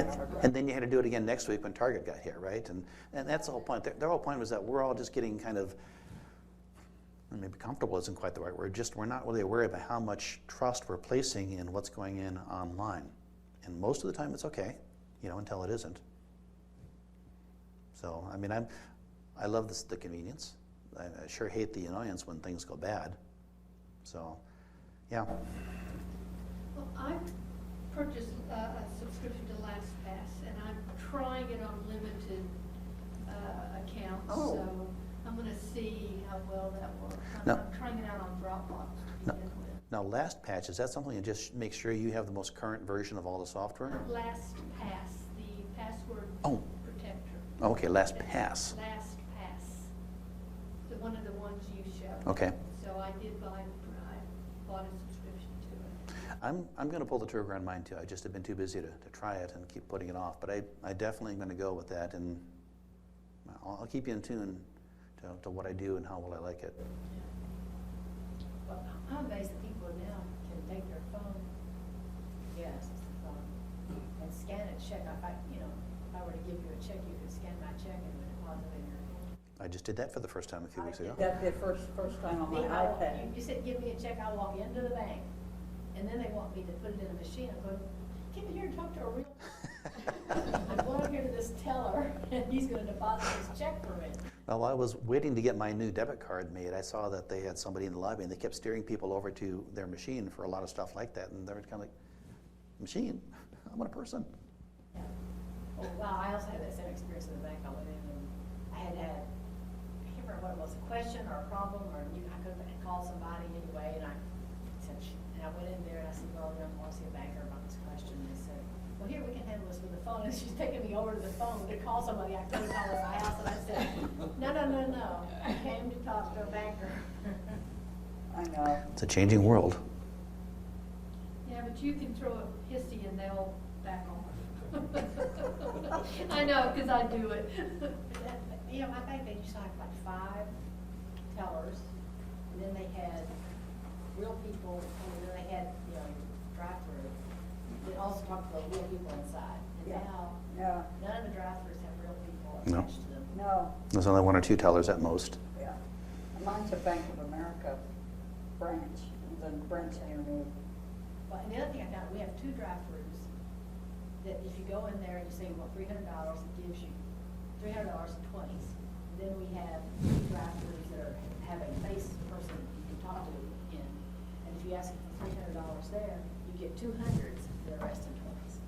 and then you had to do it again next week when Target got hit, right? And that's the whole point. Their whole point was that we're all just getting kind of, maybe comfortable isn't quite the right word, we're not really aware of how much trust we're placing in what's going in online. And most of the time it's okay, until it isn't. So, I love the convenience. I sure hate the annoyance when things go bad. So, yeah. Well, I've purchased a subscription to LastPass, and I'm trying it on limited accounts. Oh. So I'm going to see how well that works. No. I'm trying it out on Dropbox to No. begin with. Now, LastPatch, is that something that just make sure you have the most current version of all the software? LastPass, the password Oh. protector. Okay, LastPass. LastPass, one of the ones you showed. Okay. So I bought a subscription to it. I'm going to pull the trigger on mine too. I just have been too busy to try it and keep putting it off. But I definitely am going to go with that, and I'll keep you in tune to what I do and how well I like it. Well, I'm amazed that people now can take their phone, yes, it's the phone, and scan it, check. If I were to give you a check, you could scan my check and deposit it in your account. I just did that for the first time a few weeks ago. That did first time on my iPad. You said, give me a check, I'll walk into the bank, and then they want me to put it in a machine. I'm going, get in here and talk to a real I'm going here to this teller, and he's going to deposit his check for me. Well, I was waiting to get my new debit card made. I saw that they had somebody in the lobby, and they kept steering people over to their machine for a lot of stuff like that. And they were kind of like, machine? I'm a person. Yeah. Oh, wow, I also had that same experience in the bank. I went in and I had, I can't remember what it was, a question or a problem, or I could have called somebody anyway, and I went in there and I said, well, I want to see a banker about this question. And they said, well, here, we can handle this with the phone. And she's taking me over to the phone to call somebody. I couldn't call her my house. And I said, no. I came to talk to a banker. I know. It's a changing world. Yeah, but you can throw a hissy and they'll back off. I know, because I do it. I think they used to have like 5 tellers, and then they had real people, and then they had, drive-through. They also talked to the real people inside. And Yeah. now, Yeah. none of the drive-throughs have real people No. attached to them. No. There's only 1 or 2 tellers at most. Yeah. Mine's a Bank of America branch, the branch near me. Well, and the other thing I found, we have 2 drive-throughs that if you go in there and you say you want $300, it gives you $300 in 20s. Then we have 2 drive-throughs that have a face person you can talk to in. And if you ask for $300 there, you get 200s, the rest in 20s.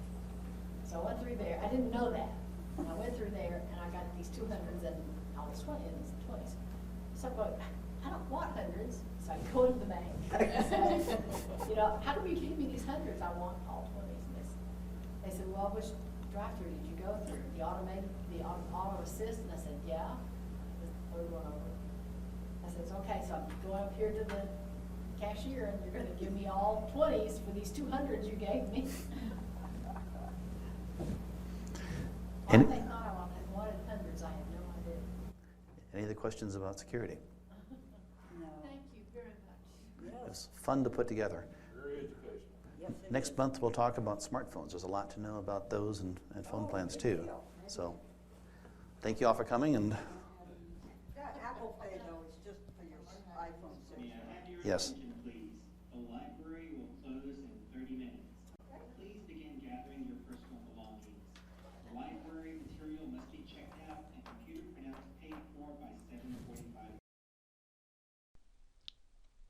So I went through there, I didn't know that. And I went through there and I got these 200s and all these 20s. So I'm going, I don't want hundreds. So I go into the bank. And say, how come you gave me these hundreds? I want all 20s. And they said, well, which drive-through did you go through? The auto assist? And I said, yeah. We're going over. I said, it's okay. So I'm going up here to the cashier and you're going to give me all 20s for these 200s you gave me. Why And- they thought I wanted hundreds, I have no idea. Any other questions about security? No. Thank you very much. It Yes. was fun to put together. Very educational. Yes, it Next is. month, we'll talk about smartphones. There's a lot to know about those and phone Oh, plans good too. deal. So, thank you all for coming, and Yeah, Apple Pay though is just for your iPhone 6. May I have your Yes. attention, please? A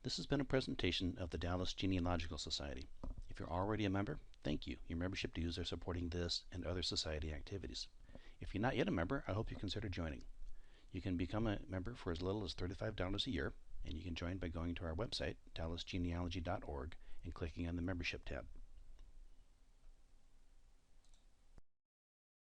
This has been a presentation of the Dallas Genealogical Society. If you're already a member, thank you. Your membership dues are supporting this and other society activities. If you're not yet a member, I hope you consider joining. You can become a member for as little as $35 a year, and you can join by going to our website, dallasgenealogy.org, and clicking on the membership tab.